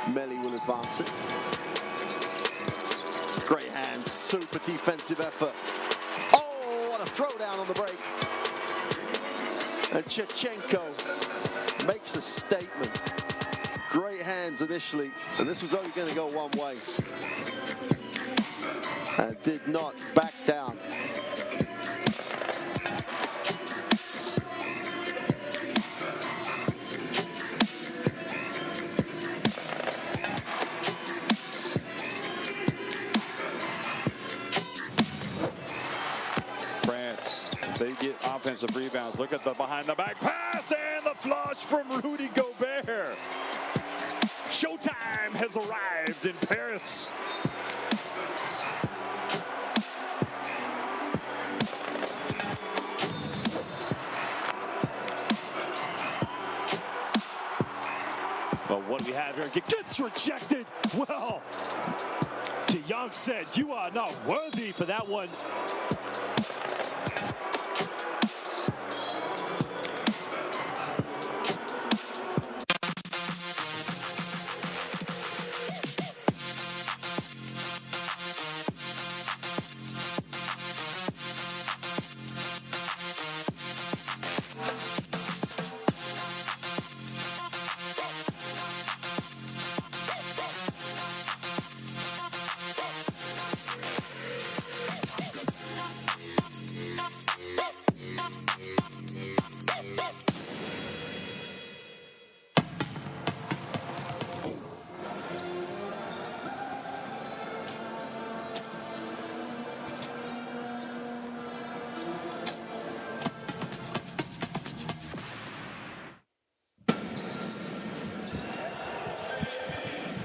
Melli will advance it. Great hands, super defensive effort. Oh, what a throwdown on the break. And Lechchenko makes a statement. Great hands initially, and this was only going to go one way. And did not back down. France, they get offensive rebounds. Look at the behind the back pass and the flush from Rudy Gobert. Showtime has arrived in Paris. But what do we have here? Gets rejected. Well, de Jong said, you are not worthy for that one.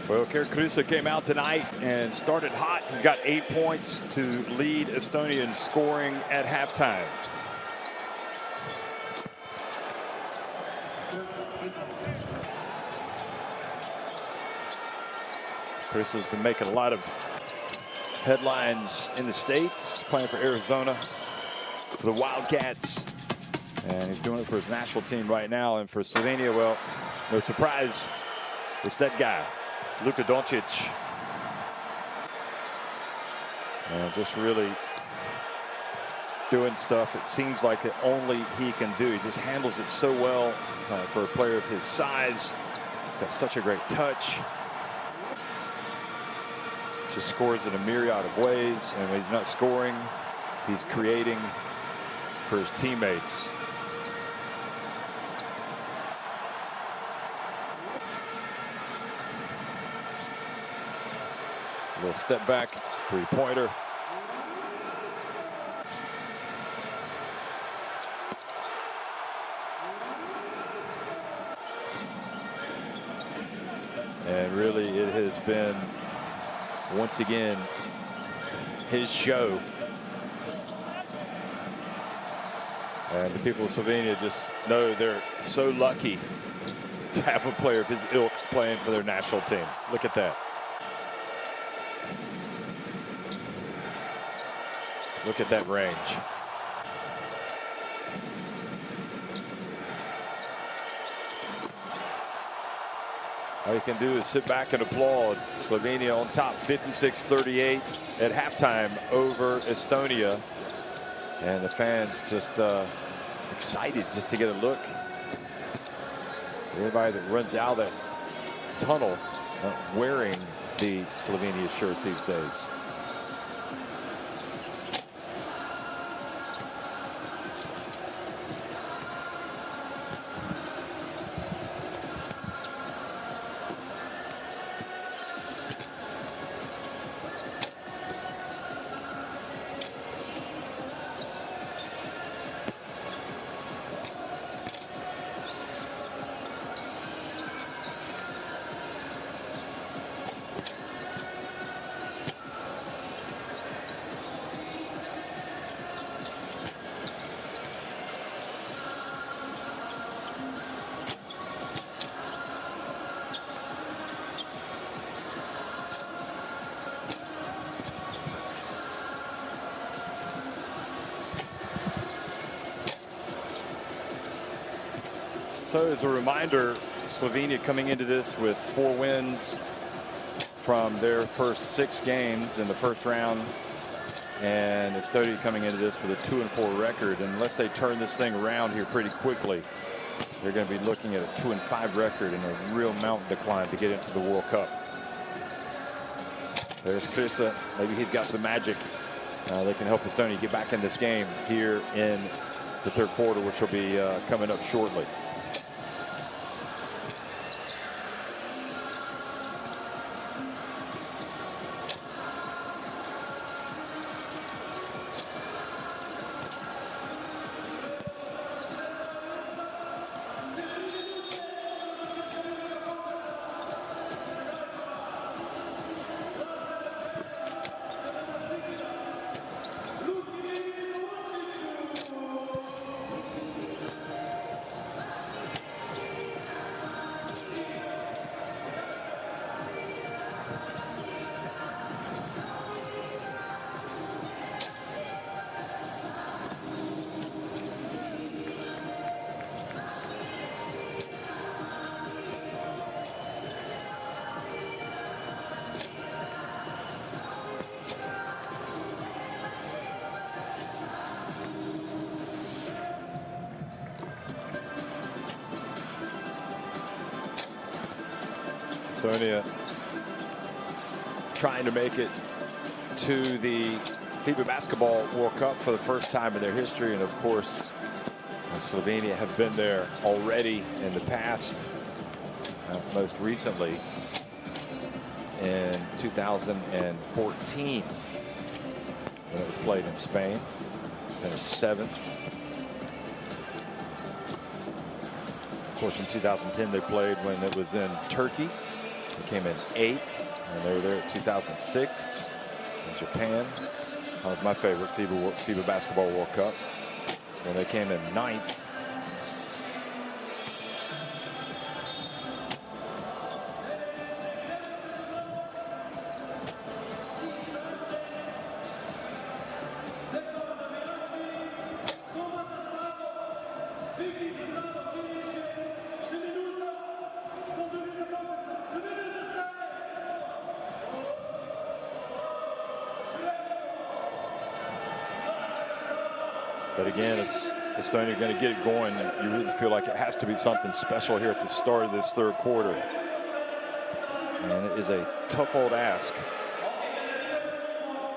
Well, Kirkusa came out tonight and started hot. He's got 8 points to lead Estonia in scoring at halftime. Chris has been making a lot of headlines in the States, playing for Arizona, for the Wildcats. And he's doing it for his national team right now. And for Slovenia, well, no surprise, it's that guy, Luka Doncic. And just really doing stuff it seems like that only he can do. He just handles it so well for a player of his size. Got such a great touch. Just scores in a myriad of ways. And when he's not scoring, he's creating for his teammates. A little step back, three-pointer. And really, it has been, once again, his show. And the people of Slovenia just know they're so lucky to have a player of his ilk playing for their national team. Look at that. Look at that range. All you can do is sit back and applaud. Slovenia on top 56-38 at halftime over Estonia. And the fans just excited just to get a look. Everybody that runs out of that tunnel wearing the Slovenia shirt these days. So as a reminder, Slovenia coming into this with 4 wins from their first 6 games in the first round, and Estonia coming into this with a 2-4 record. And unless they turn this thing around here pretty quickly, they're going to be looking at a 2-5 record and a real mountain to climb to get into the World Cup. There's Krisa. Maybe he's got some magic that can help Estonia get back in this game here in the third quarter, which will be coming up shortly. Estonia trying to make it to the FIBA Basketball World Cup for the first time in their history. And of course, Slovenia have been there already in the past, most recently in 2014 when it was played in Spain. Finished 7th. Of course, in 2010 they played when it was in Turkey. They came in 8th, and they were there in 2006 in Japan. That was my favorite FIBA Basketball World Cup. And they came in 9th. But again, it's Estonia going to get it going. You really feel like it has to be something special here at the start of this third quarter. And it is a tough old ask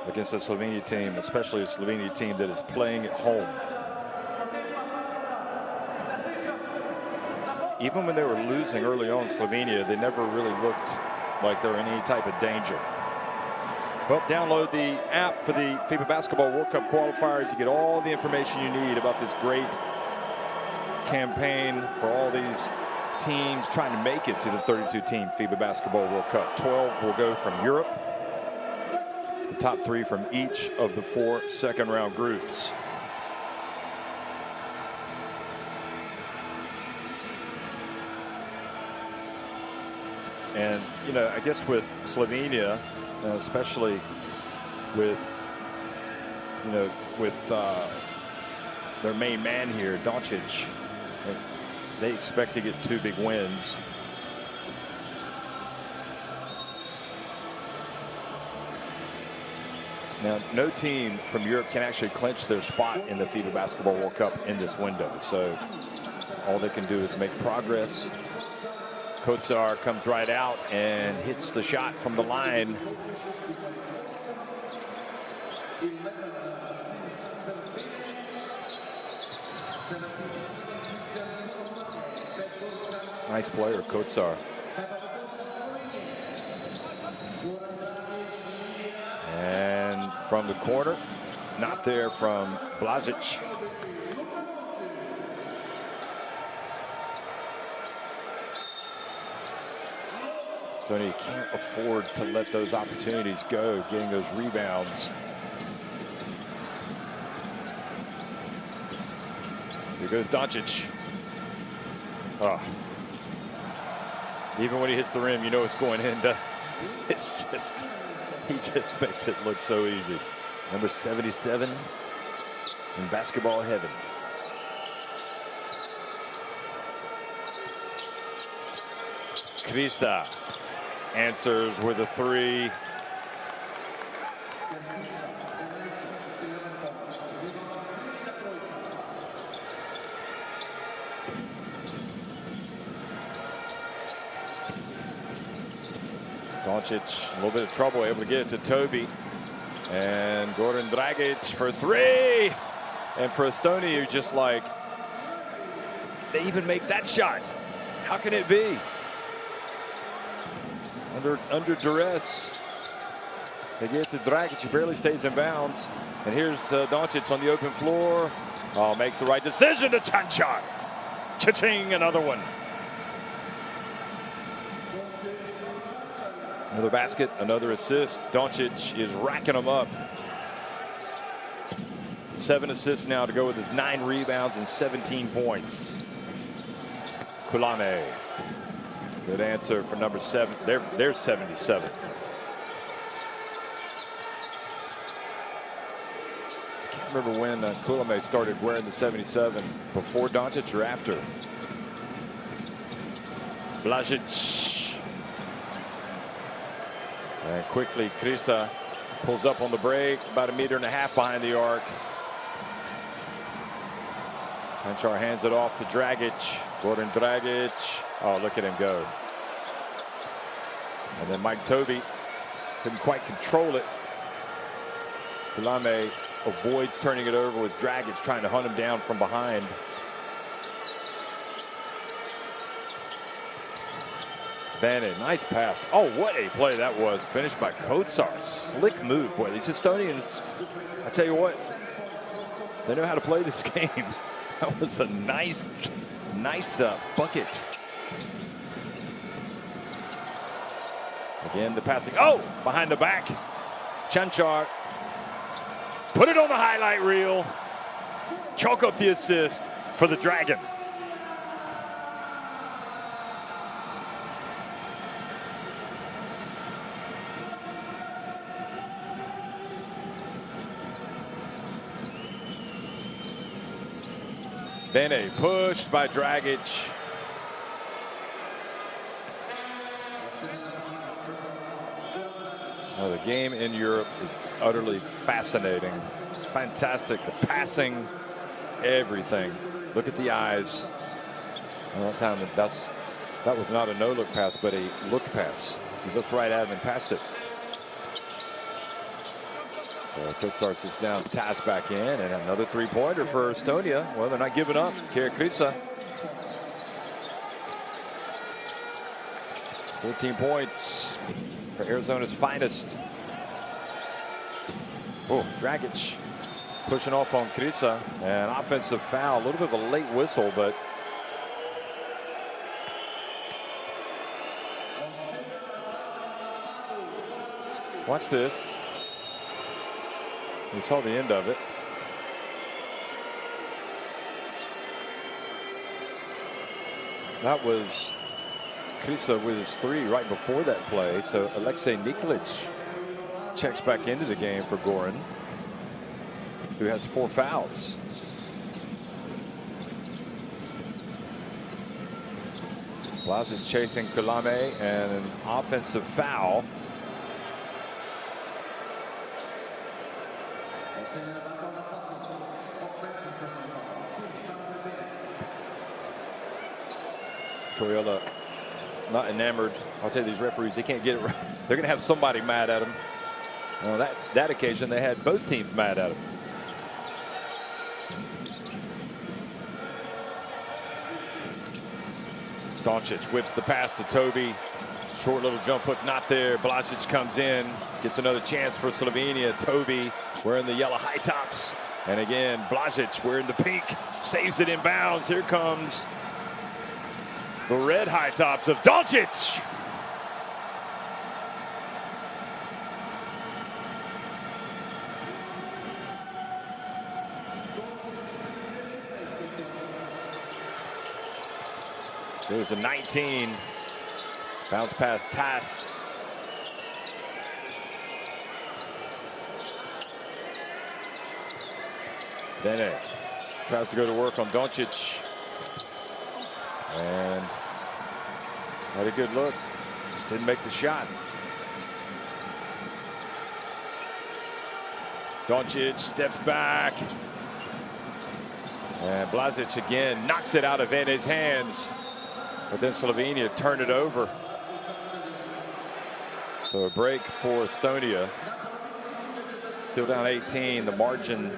against a Slovenia team, especially a Slovenia team that is playing at home. Even when they were losing early on, Slovenia, they never really looked like they were in any type of danger. Well, download the app for the FIBA Basketball World Cup qualifiers. You get all the information you need about this great campaign for all these teams trying to make it to the 32-team FIBA Basketball World Cup. 12 will go from Europe. The top 3 from each of the 4 second-round groups. And, you know, I guess with Slovenia, especially with, you know, with their main man here, Doncic, they expect to get 2 big wins. Now, no team from Europe can actually clinch their spot in the FIBA Basketball World Cup in this window. So all they can do is make progress. Kotsar comes right out and hits the shot from the line. Nice player, Kotsar. And from the corner, not there from Blažić. Estonia can't afford to let those opportunities go, getting those rebounds. Here goes Doncic. Oh. Even when he hits the rim, you know it's going in. It's just, he just makes it look so easy. Number 77 in basketball heaven. Krisa answers with a three. Doncic, a little bit of trouble, able to get it to Toby. And Goran Dragic for three. And for Estonia, you're just like, they even make that shot. How can it be? Under duress. They get to Dragic, he barely stays in bounds. And here's Doncic on the open floor. Oh, makes the right decision to Chanchar. Cha-ching, another one. Another basket, another assist. Doncic is racking them up. 7 assists now to go with his 9 rebounds and 17 points. Kulame. Good answer for number 7. They're 77. I can't remember when Kulame started wearing the 77. Before Doncic or after? Blažić. And quickly, Krisa pulls up on the break, about 1.5 meters behind the arc. Chanchar hands it off to Dragic. Goran Dragic. Oh, look at him go. And then Mike Toby couldn't quite control it. Kulame avoids turning it over with Dragic trying to hunt him down from behind. Vanny, nice pass. Oh, what a play that was. Finished by Kotsar. Slick move. Boy, these Estonians, I tell you what, they know how to play this game. That was a nice bucket. Again, the passing. Oh, behind the back. Chanchar put it on the highlight reel. Chalk up the assist for the Dragon. Bene pushed by Dragic. Oh, the game in Europe is utterly fascinating. It's fantastic. The passing, everything. Look at the eyes. Well, that was not a no-look pass, but a look pass. He looked right at him and passed it. So Kotsar sits down, Taz back in, and another three-pointer for Estonia. Well, they're not giving up. Krisa. 14 points for Arizona's finest. Oh, Dragic pushing off on Krisa. An offensive foul. A little bit of a late whistle, but watch this. We saw the end of it. That was Krisa with his three right before that play. So Alexei Nikolic checks back into the game for Goran, who has 4 fouls. Blažić chasing Kulame, and an offensive foul. Toriola not enamored. I'll tell you, these referees, they can't get it right. They're going to have somebody mad at them. On that occasion, they had both teams mad at him. Doncic whips the pass to Toby. Short little jump hook, not there. Blažić comes in, gets another chance for Slovenia. Toby wearing the yellow high tops. And again, Blažić wearing the pink, saves it in bounds. Here comes the red high tops of Doncic. There's a 19. Bounce pass, Tass. Bene tries to go to work on Doncic. And Had a good look, just didn't make the shot. Doncic steps back. And Blažić again knocks it out of Vene's hands. But then Slovenia turned it over. So a break for Estonia. Still down 18. The margin,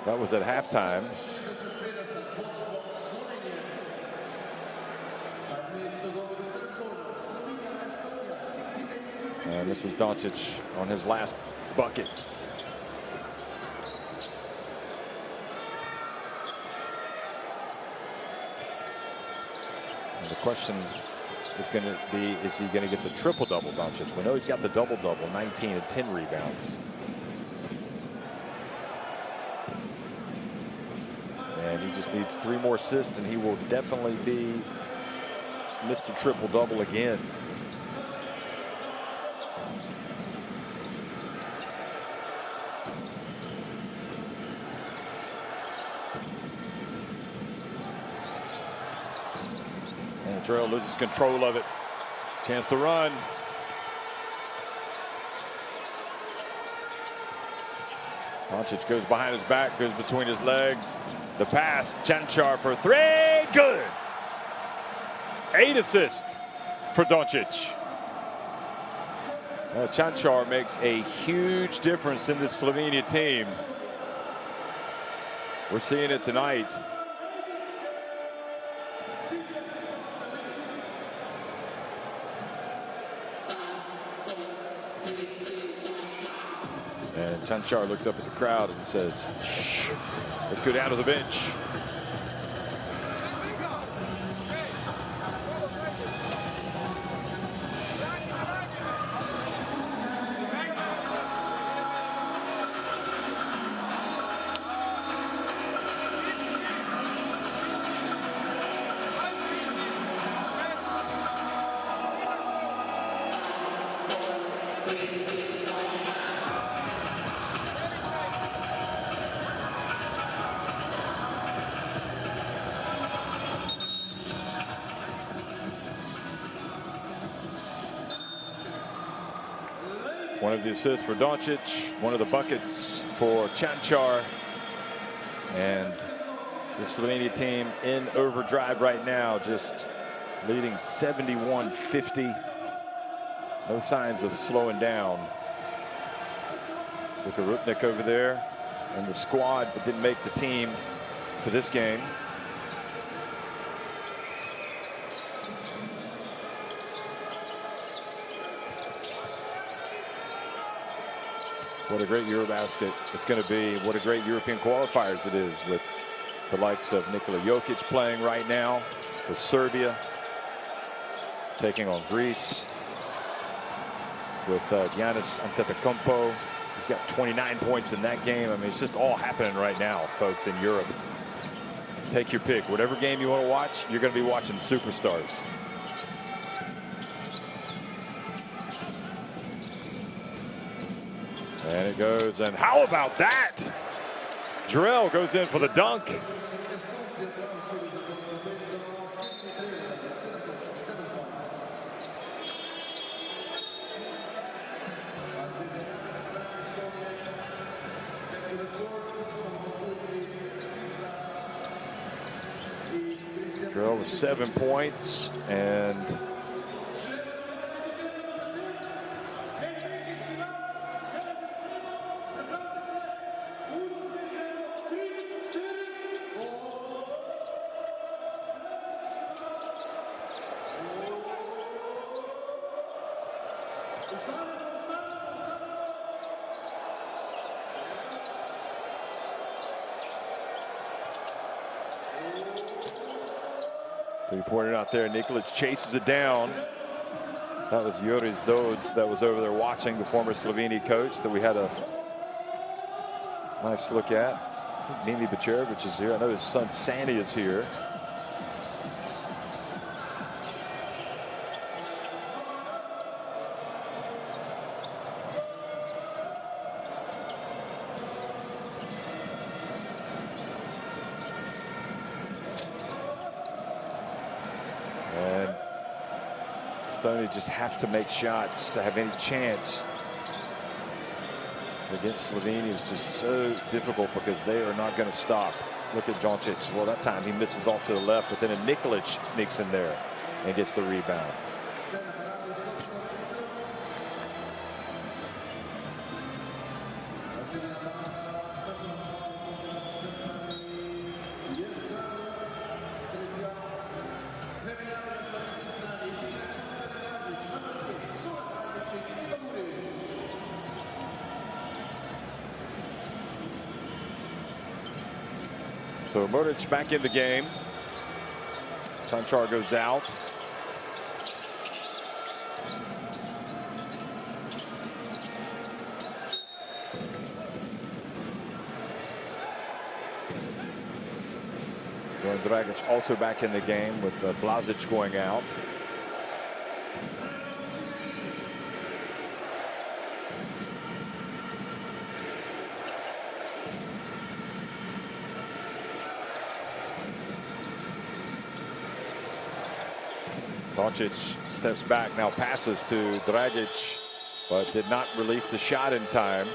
that was at halftime. And this was Doncic on his last bucket. And the question is going to be, is he going to get the triple-double, Doncic? We know he's got the double-double, 19 and 10 rebounds. And he just needs 3 more assists, and he will definitely be Mr. Triple-double again. Drill loses control of it. Chance to run. Doncic goes behind his back, goes between his legs. The pass, Cancar for 3, good. 8 assists for Doncic. Cancar makes a huge difference in this Slovenia team. We're seeing it tonight. And Cancar looks up at the crowd and says, shh, let's go down to the bench. One of the assists for Doncic, one of the buckets for Cancar. And the Slovenia team in overdrive right now, just leading 71-50. No signs of slowing down. Look at Rupnik over there and the squad that didn't make the team for this game. What a great Eurobasket it's going to be. What a great European qualifiers it is, with the likes of Nikola Jokic playing right now for Serbia, taking on Greece, with Giannis Antetokounmpo. He's got 29 points in that game. I mean, it's just all happening right now, folks, in Europe. Take your pick. Whatever game you want to watch, you're going to be watching superstars. And it goes, and how about that? Drell goes in for the dunk. Drell with 7 points, and three-pointer out there. Nikolic chases it down. That was Joris Dodds that was over there watching, the former Slovenia coach that we had a nice look at. I think Mimi Bacerovic is here. I know his son Sandy is here. Estonia just have to make shots to have any chance. Against Slovenia is just so difficult because they are not going to stop. Look at Doncic. Well, that time he misses off to the left, but then a Nikolic sneaks in there and gets the rebound. So Modic back in the game. Sanchar goes out. Zoran Dragic also back in the game with Blazic going out. Doncic steps back, now passes to Dragic, but did not release the shot in time.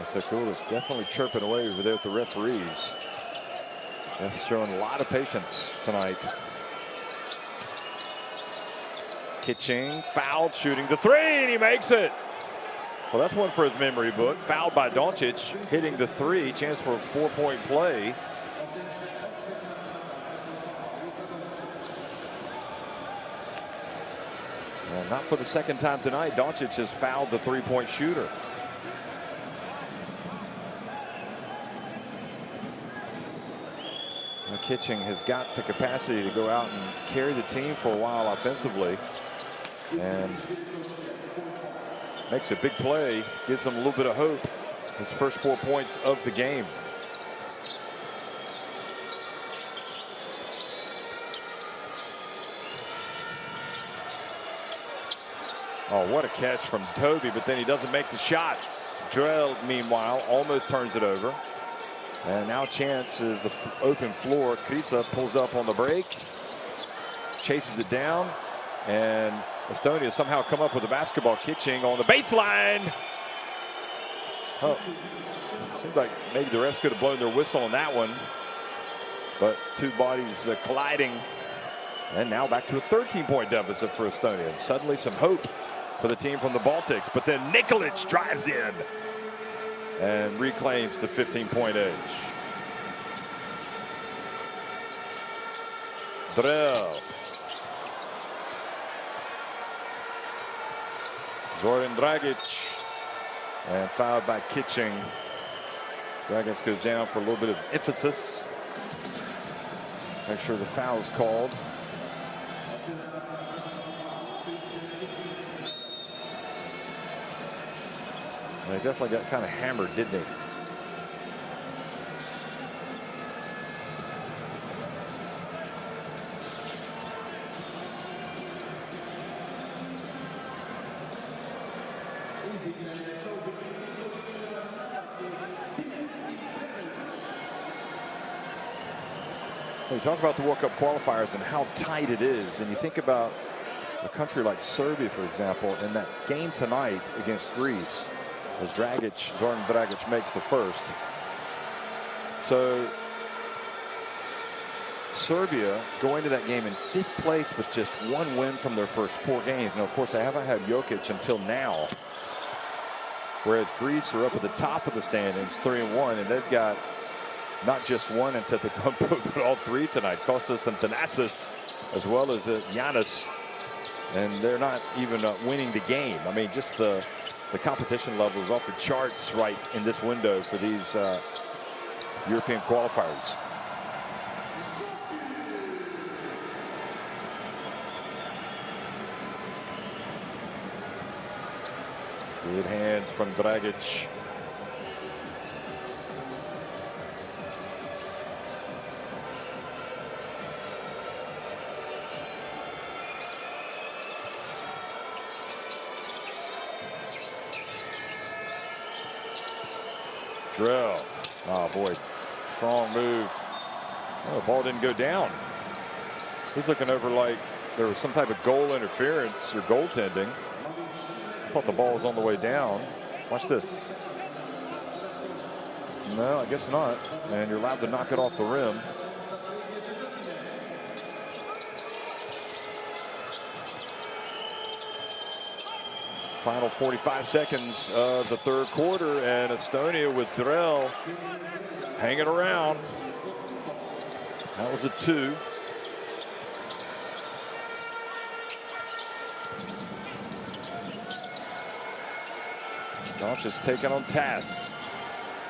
So cool. It's definitely chirping away over there at the referees. That's showing a lot of patience tonight. Kitching, fouled, shooting the three, and he makes it. Well, that's one for his memory book. Fouled by Doncic, hitting the three. Chance for a 4-point play. Well, not for the second time tonight. Doncic has fouled the three-point shooter. Kitching has got the capacity to go out and carry the team for a while offensively, and makes a big play, gives them a little bit of hope. His first 4 points of the game. Oh, what a catch from Toby, but then he doesn't make the shot. Drell, meanwhile, almost turns it over. And now Chance is the open floor. Krisa pulls up on the break, chases it down, and Estonia somehow come up with a basketball. Kitching on the baseline. Oh, seems like maybe the refs could have blown their whistle on that one, but two bodies colliding, and now back to a 13-point deficit for Estonia. And suddenly some hope for the team from the Baltics, but then Nikolic drives in and reclaims the 15-point edge. Drell. Zoran Dragic. And fouled by Kitching. Dragic goes down for a little bit of emphasis. Make sure the foul is called. They definitely got kind of hammered, didn't they? We talk about the World Cup qualifiers and how tight it is, and you think about a country like Serbia, for example, in that game tonight against Greece, as Zoran Dragic makes the first. So Serbia going to that game in 5th place with just 1 win from their first 4 games. Now, of course, they haven't had Jokic until now, whereas Greece are up at the top of the standings, 3-1, and they've got not just one Antetokounmpo, but all 3 tonight. Kostas and Thanasis, as well as Giannis, and they're not even winning the game. I mean, just the competition level is off the charts right in this window for these European qualifiers. Good hands from Dragic. Drill. Oh boy, strong move. Oh, the ball didn't go down. He's looking over like there was some type of goal interference or goaltending. Thought the ball was on the way down. Watch this. No, I guess not. And you're allowed to knock it off the rim. Final 45 seconds of the third quarter, and Estonia with Drell hanging around. That was a 2. Doncic taking on Tass.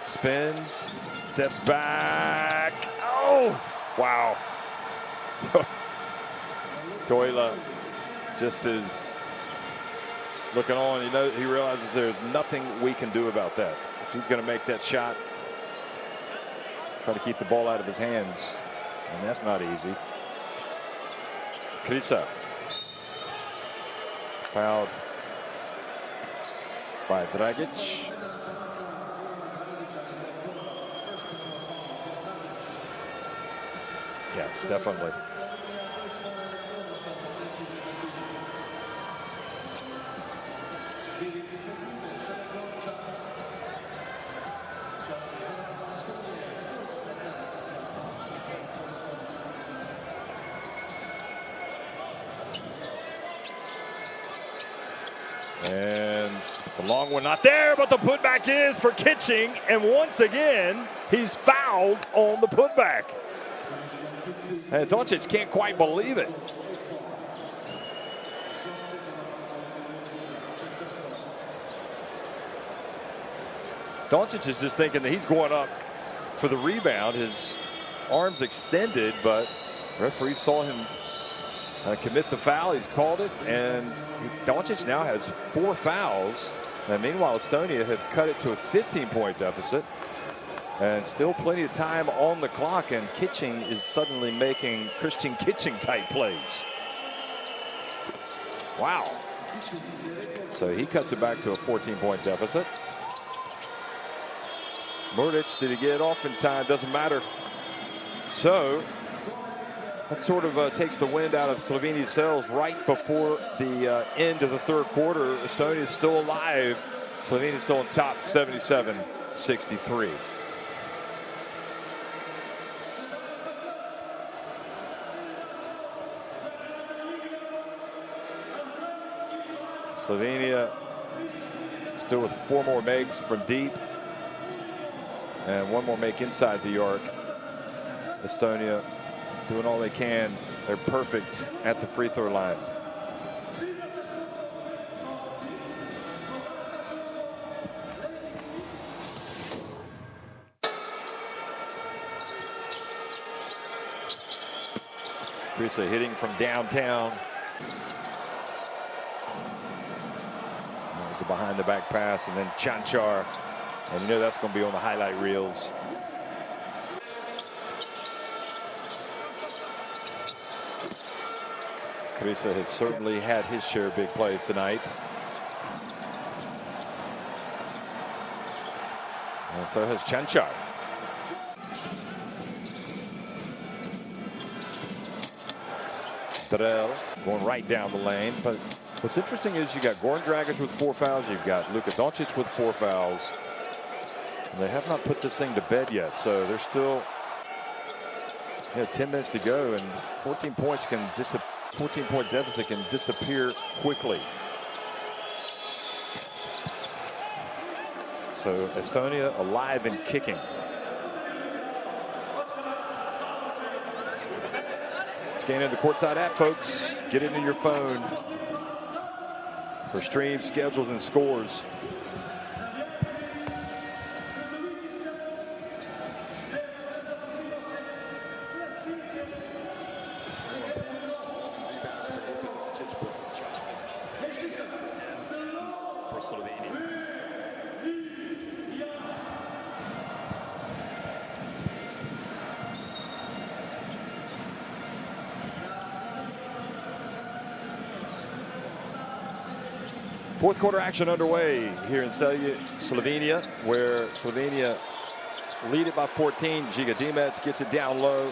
Spins, steps back. Oh, wow. Toila just is looking on. You know, he realizes there's nothing we can do about that. If he's going to make that shot, try to keep the ball out of his hands, and that's not easy. Krisa fouled by Dragic. Yeah, definitely. And the long one not there, but the putback is for Kitching. And once again, he's fouled on the putback. And Doncic can't quite believe it. Doncic is just thinking that he's going up for the rebound. His arms extended, but referee saw him commit the foul. He's called it, and Doncic now has 4 fouls. And meanwhile, Estonia have cut it to a 15-point deficit. And still plenty of time on the clock, and Kitching is suddenly making Christian Kitching type plays. Wow. So he cuts it back to a 14-point deficit. Murdic, did he get it off in time? Doesn't matter. So that sort of takes the wind out of Slovenia's sails right before the end of the third quarter. Estonia is still alive. Slovenia is still on top, 77-63. Slovenia still with 4 more makes from deep and 1 more make inside the arc. Estonia doing all they can. They're perfect at the free throw line. Krisa hitting from downtown. It's a behind the back pass, and then Chanchar. And you know that's going to be on the highlight reels. Krisa has certainly had his share of big plays tonight. And so has Chanchar. Darrell going right down the lane. But what's interesting is you got Goran Dragic with 4 fouls. You've got Luka Doncic with 4 fouls. And they have not put this thing to bed yet. So they're still 10 minutes to go, and 14 points can 14-point deficit can disappear quickly. So Estonia alive and kicking. Scan in the Courtside app, folks. Get into your phone for streams, schedules, and scores. For Slovenia. Fourth quarter action underway here in Slovenia, where Slovenia lead it by 14. Giga Dimec gets it down low.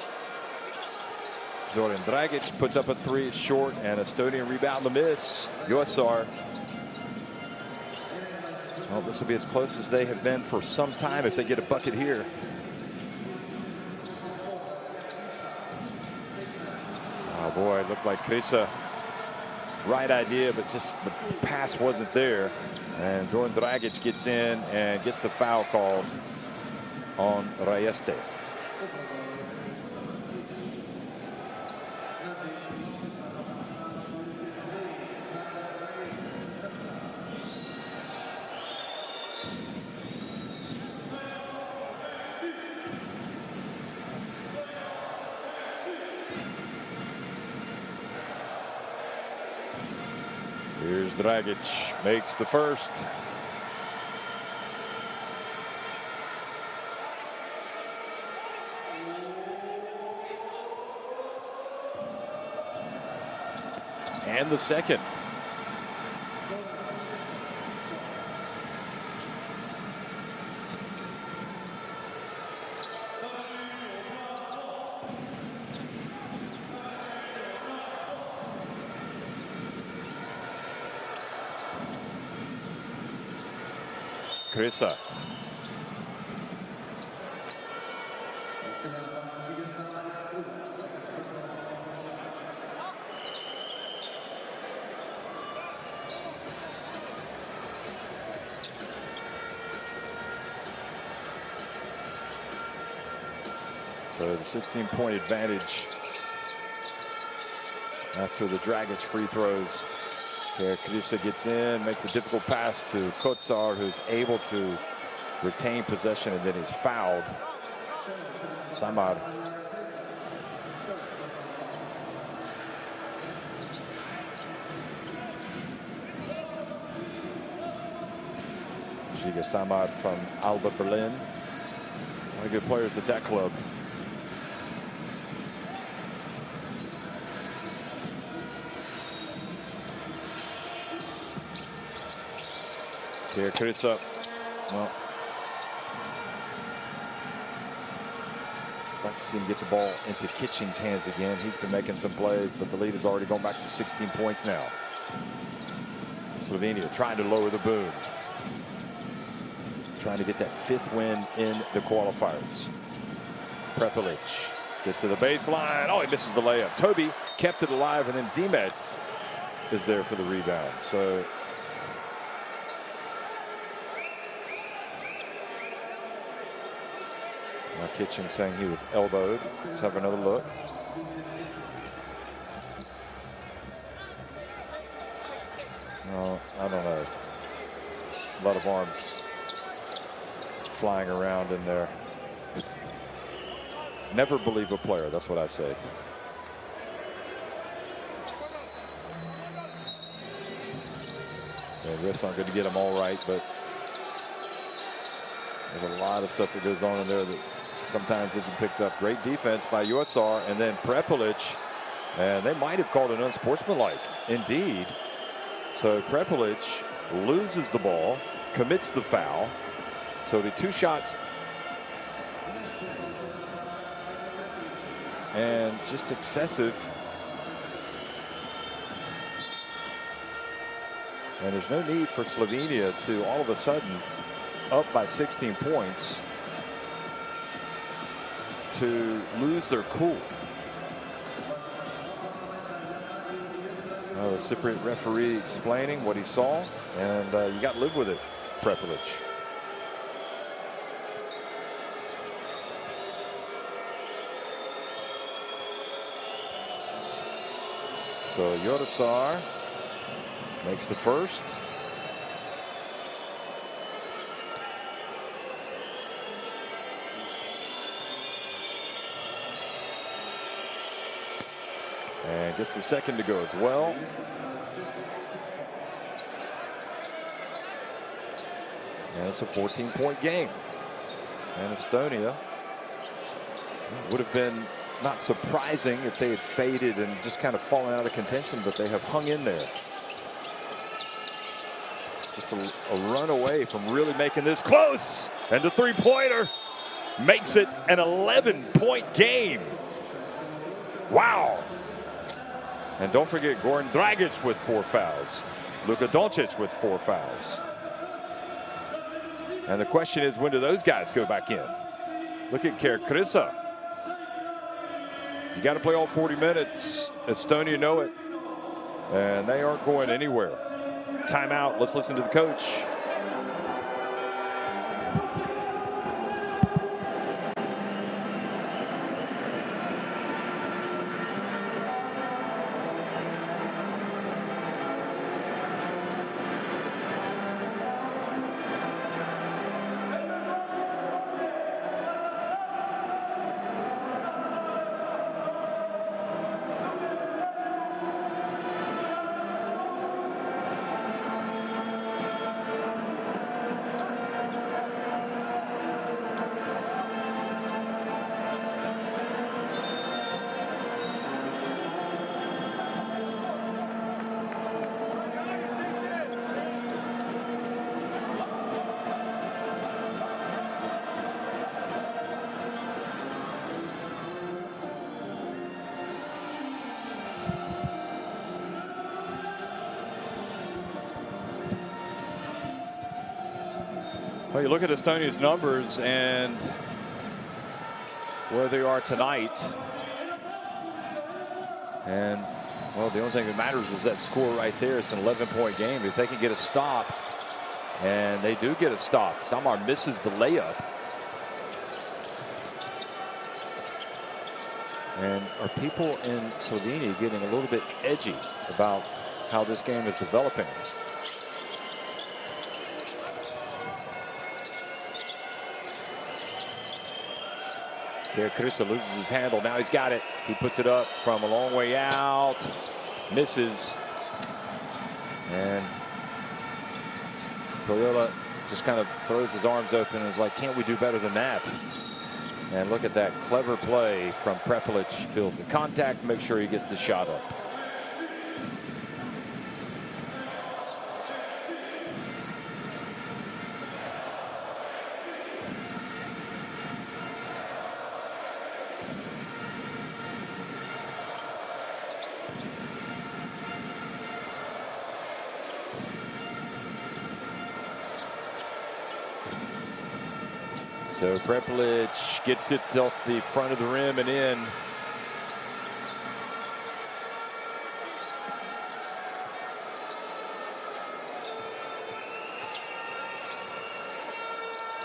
Zoran Dragic puts up a 3, it's short, and Estonia rebound the miss. USR. Well, this will be as close as they have been for some time if they get a bucket here. Oh boy, it looked like Krisa. Right idea, but just the pass wasn't there. And Zoran Dragic gets in and gets the foul called on Rayeste. Here's Dragic, makes the first. And the second. Krisa. So the 16-point advantage after the Dragic free throws. Here Krisa gets in, makes a difficult pass to Kotsar, who's able to retain possession, and then he's fouled. Samar. Giga Samar from Alba Berlin. One of the good players at that club. Here, Krisa. Well, I'd like to see him get the ball into Kitching's hands again. He's been making some plays, but the lead has already gone back to 16 points now. Slovenia trying to lower the boom. Trying to get that 5th win in the qualifiers. Prepelic gets to the baseline. Oh, he misses the layup. Toby kept it alive, and then Dimec is there for the rebound. So now Kitching saying he was elbowed. Let's have another look. No, I don't know. A lot of arms flying around in there. Never believe a player, that's what I say. The refs aren't going to get them all right, but there's a lot of stuff that goes on in there that sometimes isn't picked up. Great defense by USR, and then Prepelic, and they might have called it unsportsmanlike. Indeed. So Prepelic loses the ball, commits the foul. So the 2 shots and just excessive. And there's no need for Slovenia to all of a sudden up by 16 points to lose their cool. The Cypriot referee explaining what he saw, and you got to live with it, Prepelic. So Yodasar makes the first. And gets the second to go as well. And it's a 14-point game. And Estonia would have been not surprising if they had faded and just kind of fallen out of contention, but they have hung in there. Just a run away from really making this close. And the 3-pointer. makes it an 11-point game. Wow. And don't forget Goran Dragic with 4 fouls. Luka Doncic with 4 fouls. And the question is, when do those guys go back in? Look at Kerkrisa. You got to play all 40 minutes. Estonia know it. And they aren't going anywhere. Timeout. Let's listen to the coach. Well, you look at Estonia's numbers and where they are tonight. And, well, the only thing that matters is that score right there. It's an 11-point game. If they can get a stop, and they do get a stop. Samar misses the layup. And are people in Slovenia getting a little bit edgy about how this game is developing? Kerkrisa loses his handle. Now he's got it. He puts it up from a long way out. Misses. And Toyola just kind of throws his arms open and is like, can't we do better than that? And look at that clever play from Prepelic. Feels the contact, makes sure he gets the shot up. So Prepelic gets it off the front of the rim and in.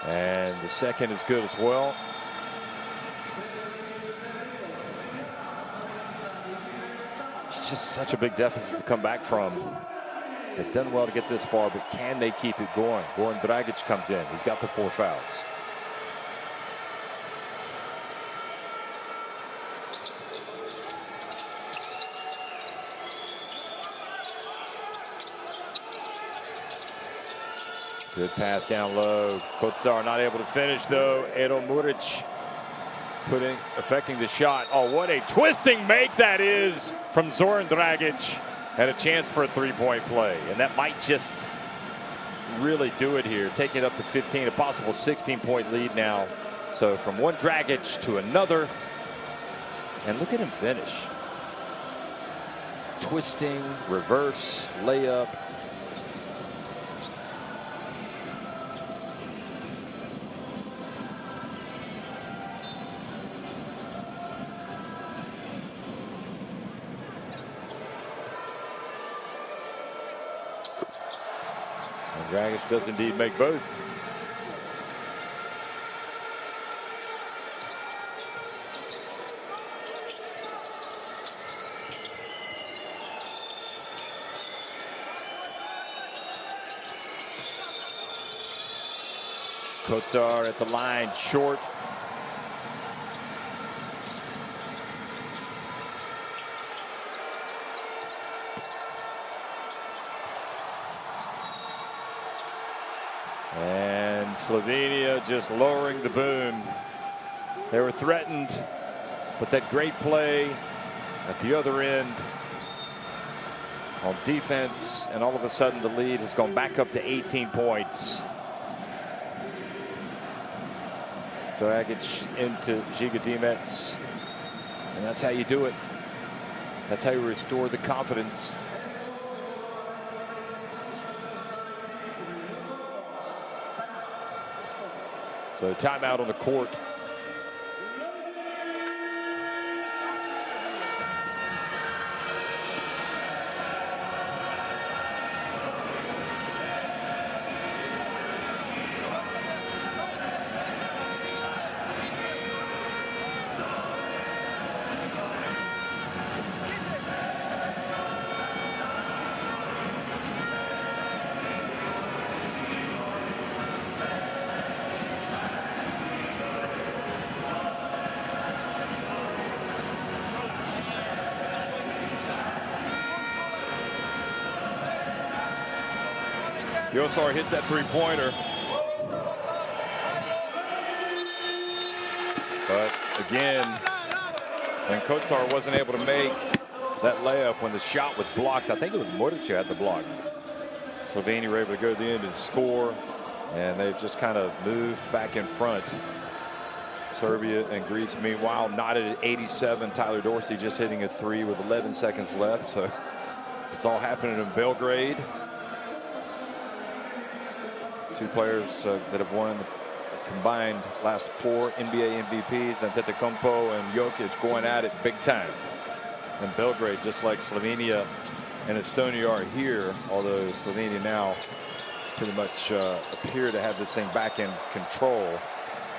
And the second is good as well. It's just such a big deficit to come back from. They've done well to get this far, but can they keep it going? Goran Dragic comes in. He's got the 4 fouls. Good pass down low. Kotsar not able to finish though. Edo Muric affecting the shot. Oh, what a twisting make that is from Zoran Dragic. Had a chance for a 3-point play, and that might just really do it here. Taking it up to 15, a possible 16-point lead now. So from one Dragic to another, and look at him finish. Twisting, reverse, layup. Dragic does indeed make both. Kotsar at the line, short. And Slovenia just lowering the boom. They were threatened, but that great play at the other end on defense, and all of a sudden the lead has gone back up to 18 points. Dragic into Žiga Dimec. And that's how you do it. That's how you restore the confidence. So timeout on the court. Yosar hit that three-pointer. But again, when Kotsar wasn't able to make that layup when the shot was blocked, I think it was Modic who had the block. Slovenia were able to go to the end and score, and they've just kind of moved back in front. Serbia and Greece, meanwhile, knotted at 87. Tyler Dorsey just hitting a three with 11 seconds left. So it's all happening in Belgrade. Two players that have won combined last 4 NBA MVPs, Antetokounmpo and Jokic, going at it big time in Belgrade, just like Slovenia and Estonia are here, although Slovenia now pretty much appear to have this thing back in control,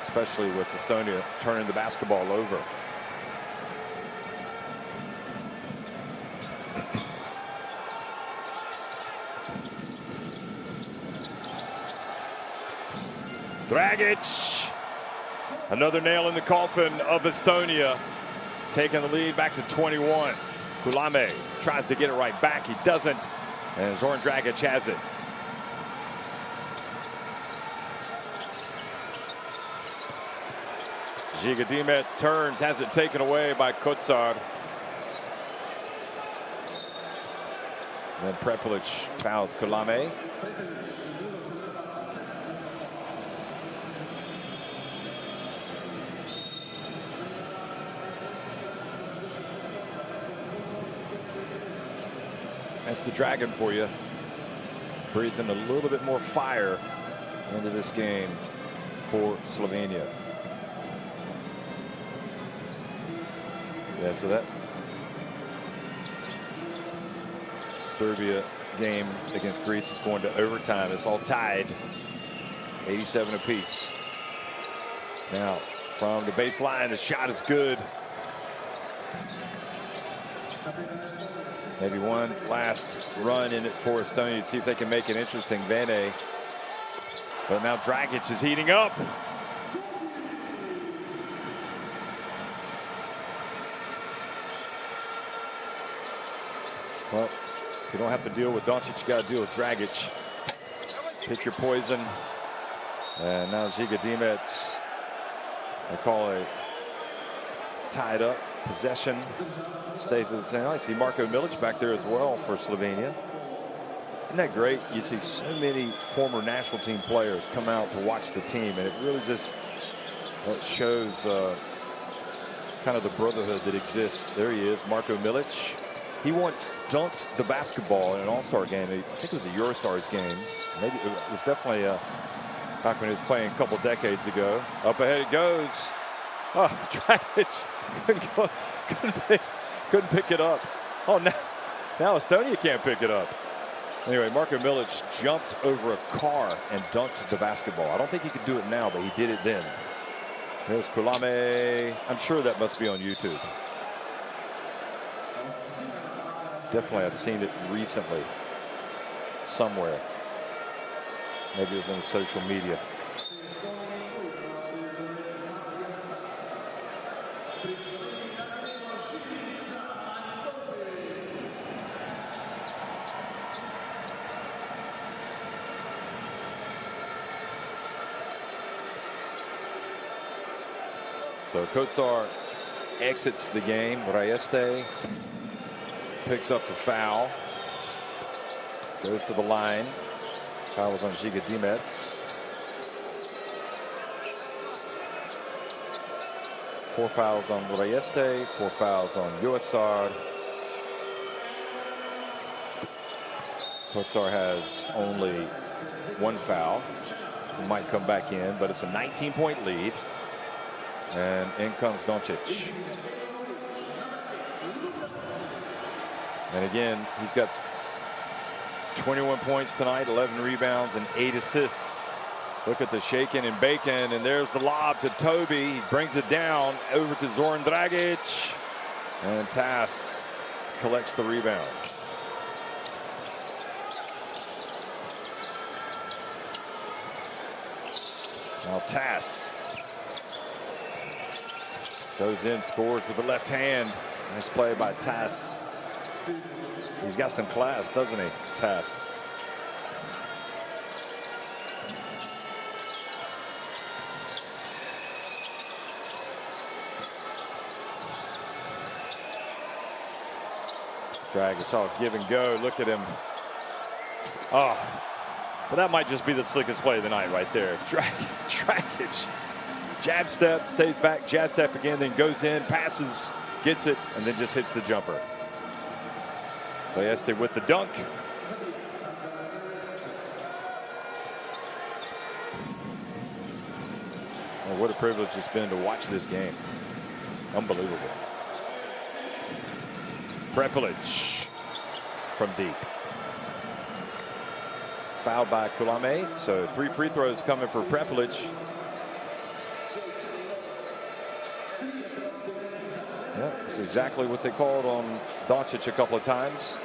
especially with Estonia turning the basketball over. Dragic, another nail in the coffin of Estonia, taking the lead back to 21. Kulame tries to get it right back. He doesn't, and Zoran Dragic has it. Žiga Dimec turns, has it taken away by Kotsar. Then Prepelic fouls Kulame. That's the Dragon for you. Breathing a little bit more fire into this game for Slovenia. Yeah, so that Serbia game against Greece is going to overtime. It's all tied, 87 apiece. Now from the baseline, the shot is good. Maybe one last run in it for Estonia to see if they can make it interesting. Vene. But now Dragic is heating up. Well, if you don't have to deal with Doncic, you got to deal with Dragic. Pick your poison. And now Žiga Dimec, they call a tied up possession. Stays with the same. I see Marko Milic back there as well for Slovenia. Isn't that great? You see so many former national team players come out to watch the team, and it really just shows kind of the brotherhood that exists. There he is, Marko Milic. He once dunked the basketball in an All-Star game. I think it was a Eurostars game. Maybe it was definitely back when he was playing a couple decades ago. Up ahead it goes. Oh, Dragic couldn't pick it up. Oh, now Estonia can't pick it up. Anyway, Marko Milic jumped over a car and dunked the basketball. I don't think he could do it now, but he did it then. There's Kulame. I'm sure that must be on YouTube. Definitely, I've seen it recently somewhere. Maybe it was on social media. So Kotsar exits the game. Rayeste picks up the foul. Goes to the line. Foul was on Žiga Dimec. 4 fouls on Reyeste, 4 fouls on USR. Kosar has only 1 foul. He might come back in, but it's a 19-point lead. And in comes Doncic. And again, he's got 21 points tonight, 11 rebounds, and 8 assists. Look at the shaking and bacon, and there's the lob to Toby. He brings it down over to Zoran Dragic. And Tass collects the rebound. Now Tass goes in, scores with the left hand. Nice play by Tass. He's got some class, doesn't he, Tass? Dragic all give and go. Look at him. Oh, but that might just be the slickest play of the night right there. Dragic, jab step, stays back, jab step again, then goes in, passes, gets it, and then just hits the jumper. Reyeste with the dunk. Oh, what a privilege it's been to watch this game. Unbelievable. Prepelic from deep. Fouled by Kulame, so 3 free throws coming for Prepelic. Yeah, that's exactly what they called on Doncic a couple of times.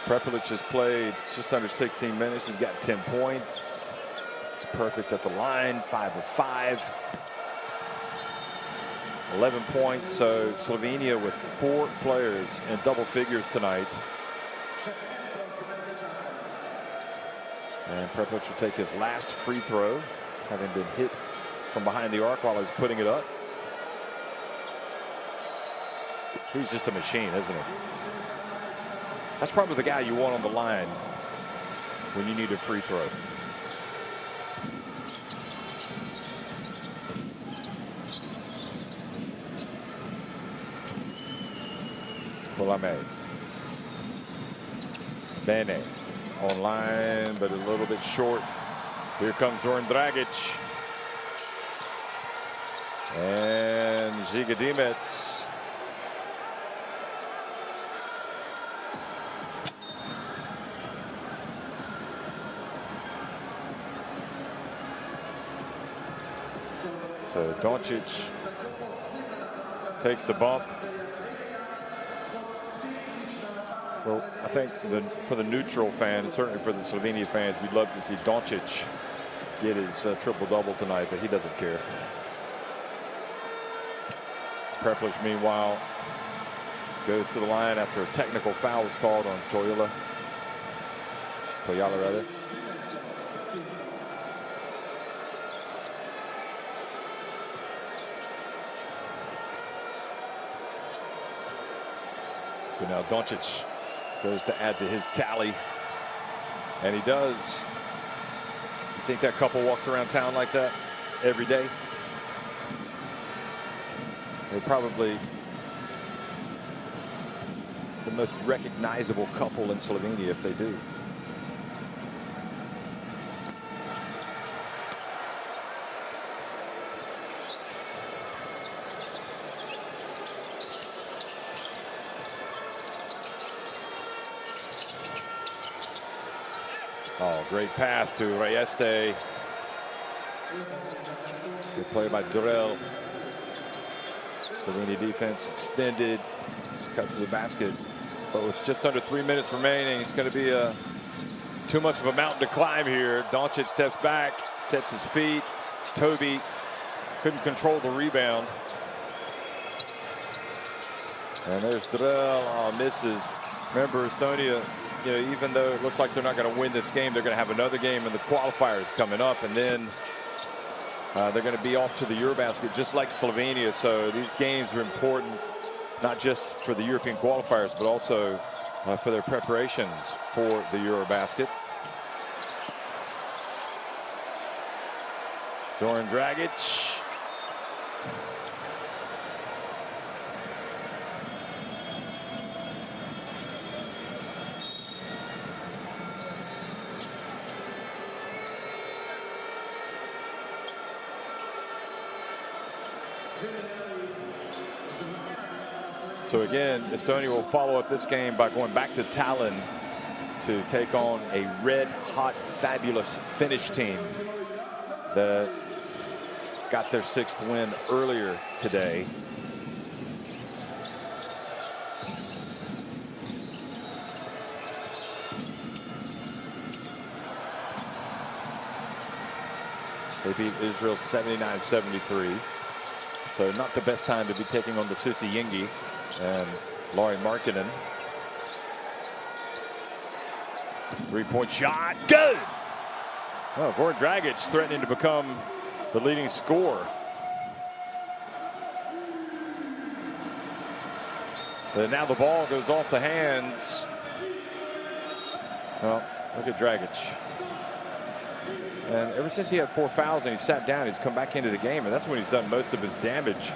Prepelic has played just under 16 minutes. He's got 10 points. He's perfect at the line, 5 of 5. 11 points. So Slovenia with 4 players in double figures tonight. And Prepelic will take his last free throw, having been hit from behind the arc while he's putting it up. He's just a machine, isn't he? That's probably the guy you want on the line when you need a free throw. Kulame. Bene online, but a little bit short. Here comes Zoran Dragic. And Žiga Dimec. So Doncic takes the bump. Well, I think for the neutral fan, and certainly for the Slovenia fans, you'd love to see Doncic get his triple-double tonight, but he doesn't care. Prepelic, meanwhile, goes to the line after a technical foul was called on Toyala rather. So now Doncic goes to add to his tally, and he does. You think that couple walks around town like that every day? They're probably the most recognizable couple in Slovenia if they do. Oh, great pass to Reyeste. Good play by Durrell. Slovenia defense extended. He's cut to the basket. But with just under 3 minutes remaining, it's going to be too much of a mountain to climb here. Doncic steps back, sets his feet. Toby couldn't control the rebound. And there's Durrell. Oh, misses. Remember, Estonia you know, even though it looks like they're not going to win this game, they're going to have another game in the qualifiers coming up, and then they're going to be off to the Eurobasket just like Slovenia. So these games are important, not just for the European qualifiers, but also for their preparations for the Eurobasket. Zoran Dragic. So again, Estonia will follow up this game by going back to Tallinn to take on a red-hot, fabulous Finnish team that got their 6th win earlier today. They beat Israel 79-73. So not the best time to be taking on the Susi Yingi and Lauri Markkinen. 3-point shot, good! Oh, Goran Dragic threatening to become the leading scorer. But now the ball goes off the hands. Well, look at Dragic. And ever since he had 4 fouls and he sat down, he's come back into the game, and that's when he's done most of his damage.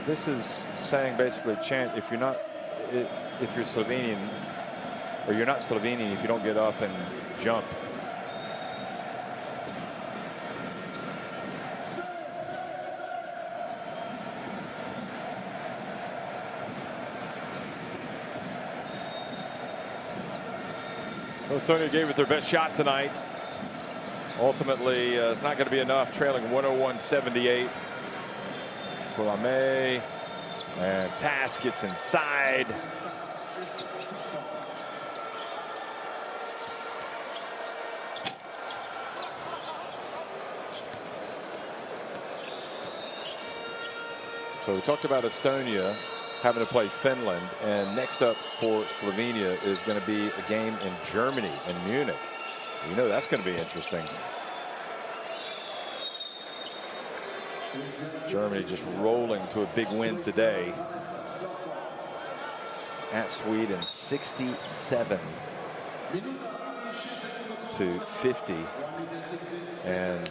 This is saying basically, chant, if you're Slovenian, or you're not Slovenian if you don't get up and jump. Estonia gave it their best shot tonight. Ultimately, it's not going to be enough, trailing 101-78. Kulame and Tass gets inside. So we talked about Estonia having to play Finland, and next up for Slovenia is going to be a game in Germany, in Munich. You know that's going to be interesting. Germany just rolling to a big win today at Sweden, 67-50, and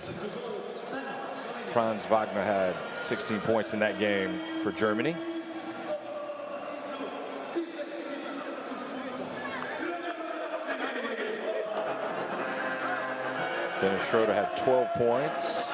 Franz Wagner had 16 points in that game for Germany. Dennis Schroeder had 12 points.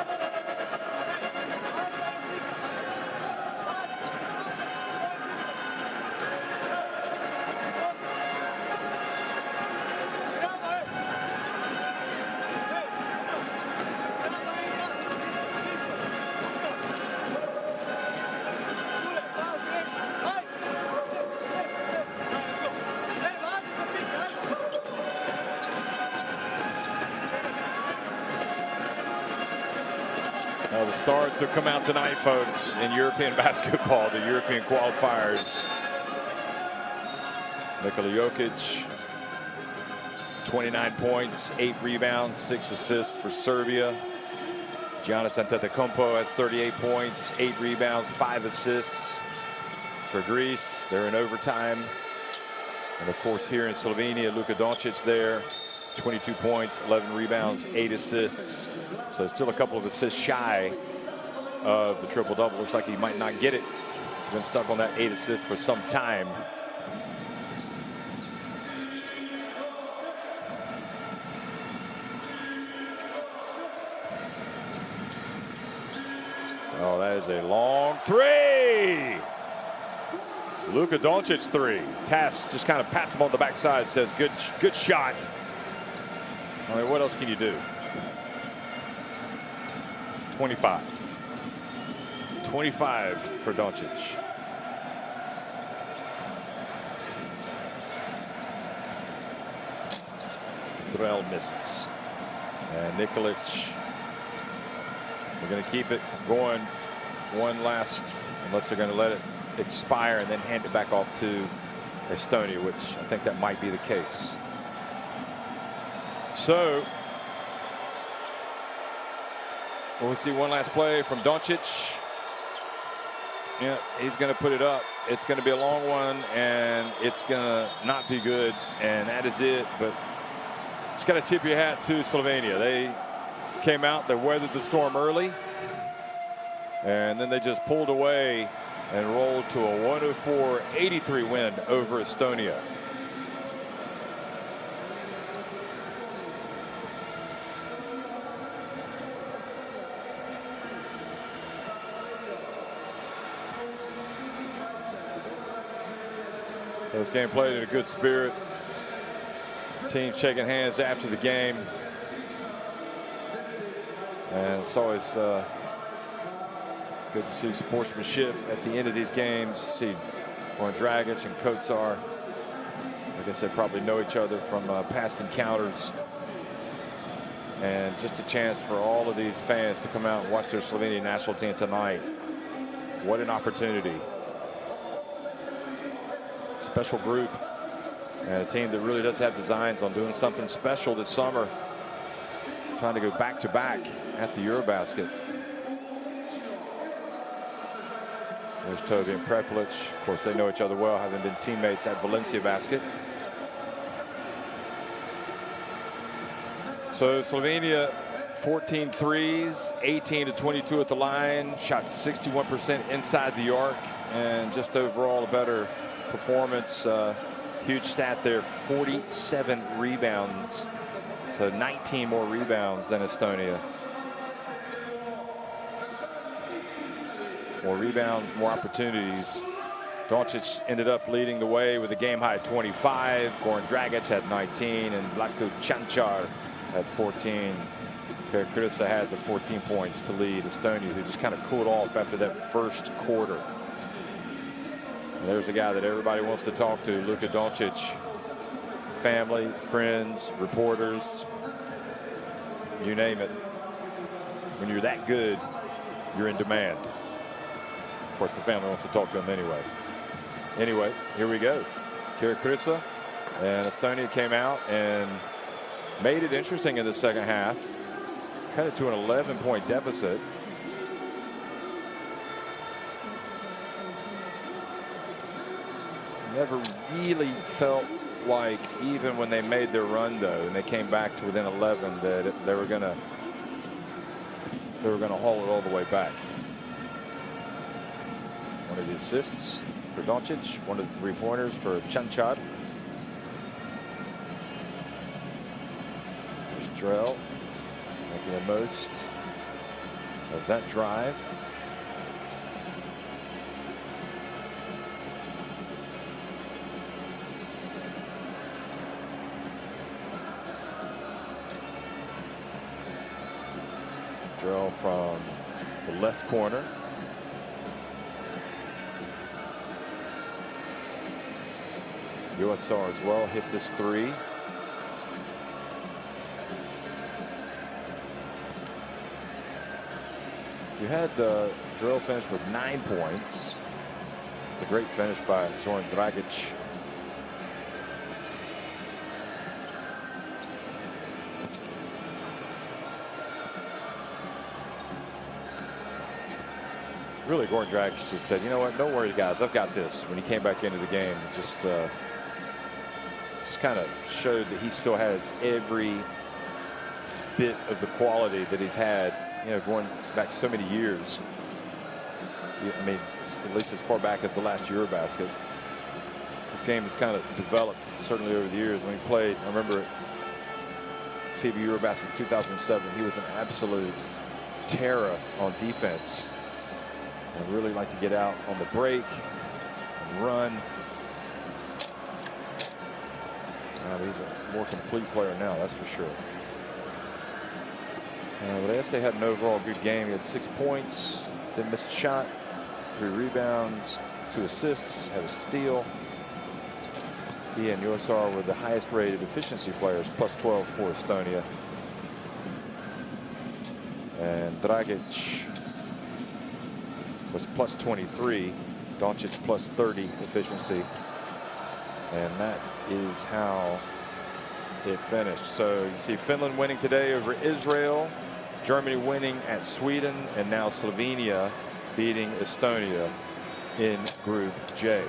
The stars to come out tonight, folks, in European basketball, the European qualifiers. Nikola Jokic, 29 points, 8 rebounds, 6 assists for Serbia. Giannis Antetokounmpo has 38 points, 8 rebounds, 5 assists for Greece. They're in overtime. And of course, here in Slovenia, Luka Doncic there, 22 points, 11 rebounds, 8 assists. So still a couple of assists shy of the triple-double. Looks like he might not get it. He's been stuck on that 8 assists for some time. Oh, that is a long three. Luka Doncic three. Tass just kind of pats him on the backside, says, good shot. I mean, what else can you do? 25. 25 for Doncic. Drell misses. And Nikolic, we're going to keep it going one last, unless they're going to let it expire and then hand it back off to Estonia, which I think that might be the case. So we'll see one last play from Doncic. Yeah, he's going to put it up. It's going to be a long one, and it's going to not be good, and that is it. But just got to tip your hat to Slovenia. They came out, they weathered the storm early, and then they just pulled away and rolled to a 104-83 win over Estonia. This game played in a good spirit. Team shaking hands after the game. And it's always good to see sportsmanship at the end of these games. See Goran Dragic and Kotsar. I guess they probably know each other from past encounters. And just a chance for all of these fans to come out and watch their Slovenian national team tonight. What an opportunity. Special group and a team that really does have designs on doing something special this summer, trying to go back to back at the Eurobasket. There's Toby and Prepelic. Of course, they know each other well, having been teammates at Valencia Basket. So Slovenia 14 threes, 18 to 22 at the line, shot 61% inside the arc, and just overall a better performance. Huge stat there, 47 rebounds, so 19 more rebounds than Estonia. More rebounds, more opportunities. Doncic ended up leading the way with a game-high 25. Goran Dragic had 19, and Vlatko Čančar had 14. Krisa had the 14 points to lead Estonia, who just kind of cooled off after that first quarter. And there's a guy that everybody wants to talk to, Luka Doncic. Family, friends, reporters, you name it. When you're that good, you're in demand. Of course, the family wants to talk to him anyway. Anyway, here we go. Krisa and Estonia came out and made it interesting in the second half. Cut it to an 11-point deficit. Never really felt like, even when they made their run though, and they came back to within 11, that they were gonna haul it all the way back. One of the assists for Doncic, one of the three-pointers for Čančar. There's Drell making the most of that drive. Drell from the left corner. USR as well hit this three. You had Drell finish with 9 points. It's a great finish by Goran Dragic. Really, Goran Dragic just said, you know what, don't worry guys, I've got this. When he came back into the game, just kind of showed that he still has every bit of the quality that he's had, you know, going back so many years. I mean, at least as far back as the last Eurobasket. This game has kind of developed, certainly over the years. When he played, I remember FIBA Eurobasket 2007, he was an absolute terror on defense. I really like to get out on the break and run. He's a more complete player now, that's for sure. But I guess they had an overall good game. He had 6 points, didn't miss a shot, 3 rebounds, 2 assists, had a steal. He and USR were the highest rated efficiency players, plus 12 for Estonia. And Dragic was plus 23, Doncic plus 30 efficiency. And that is how it finished. So you see Finland winning today over Israel, Germany winning at Sweden, and now Slovenia beating Estonia in Group J.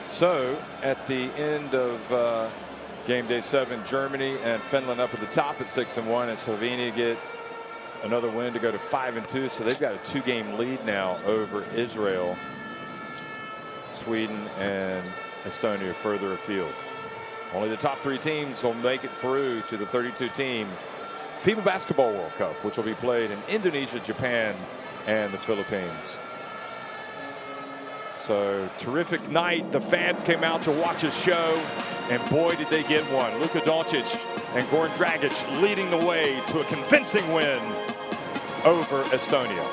So at the end of game day 7, Germany and Finland up at the top at 6-1, and Slovenia get another win to go to 5-2. So they've got a 2-game lead now over Israel. Sweden and Estonia further afield. Only the top 3 teams will make it through to the 32-team FIBA Basketball World Cup, which will be played in Indonesia, Japan, and the Philippines. So terrific night. The fans came out to watch a show, and boy did they get one. Luka Doncic and Goran Dragic leading the way to a convincing win over Estonia.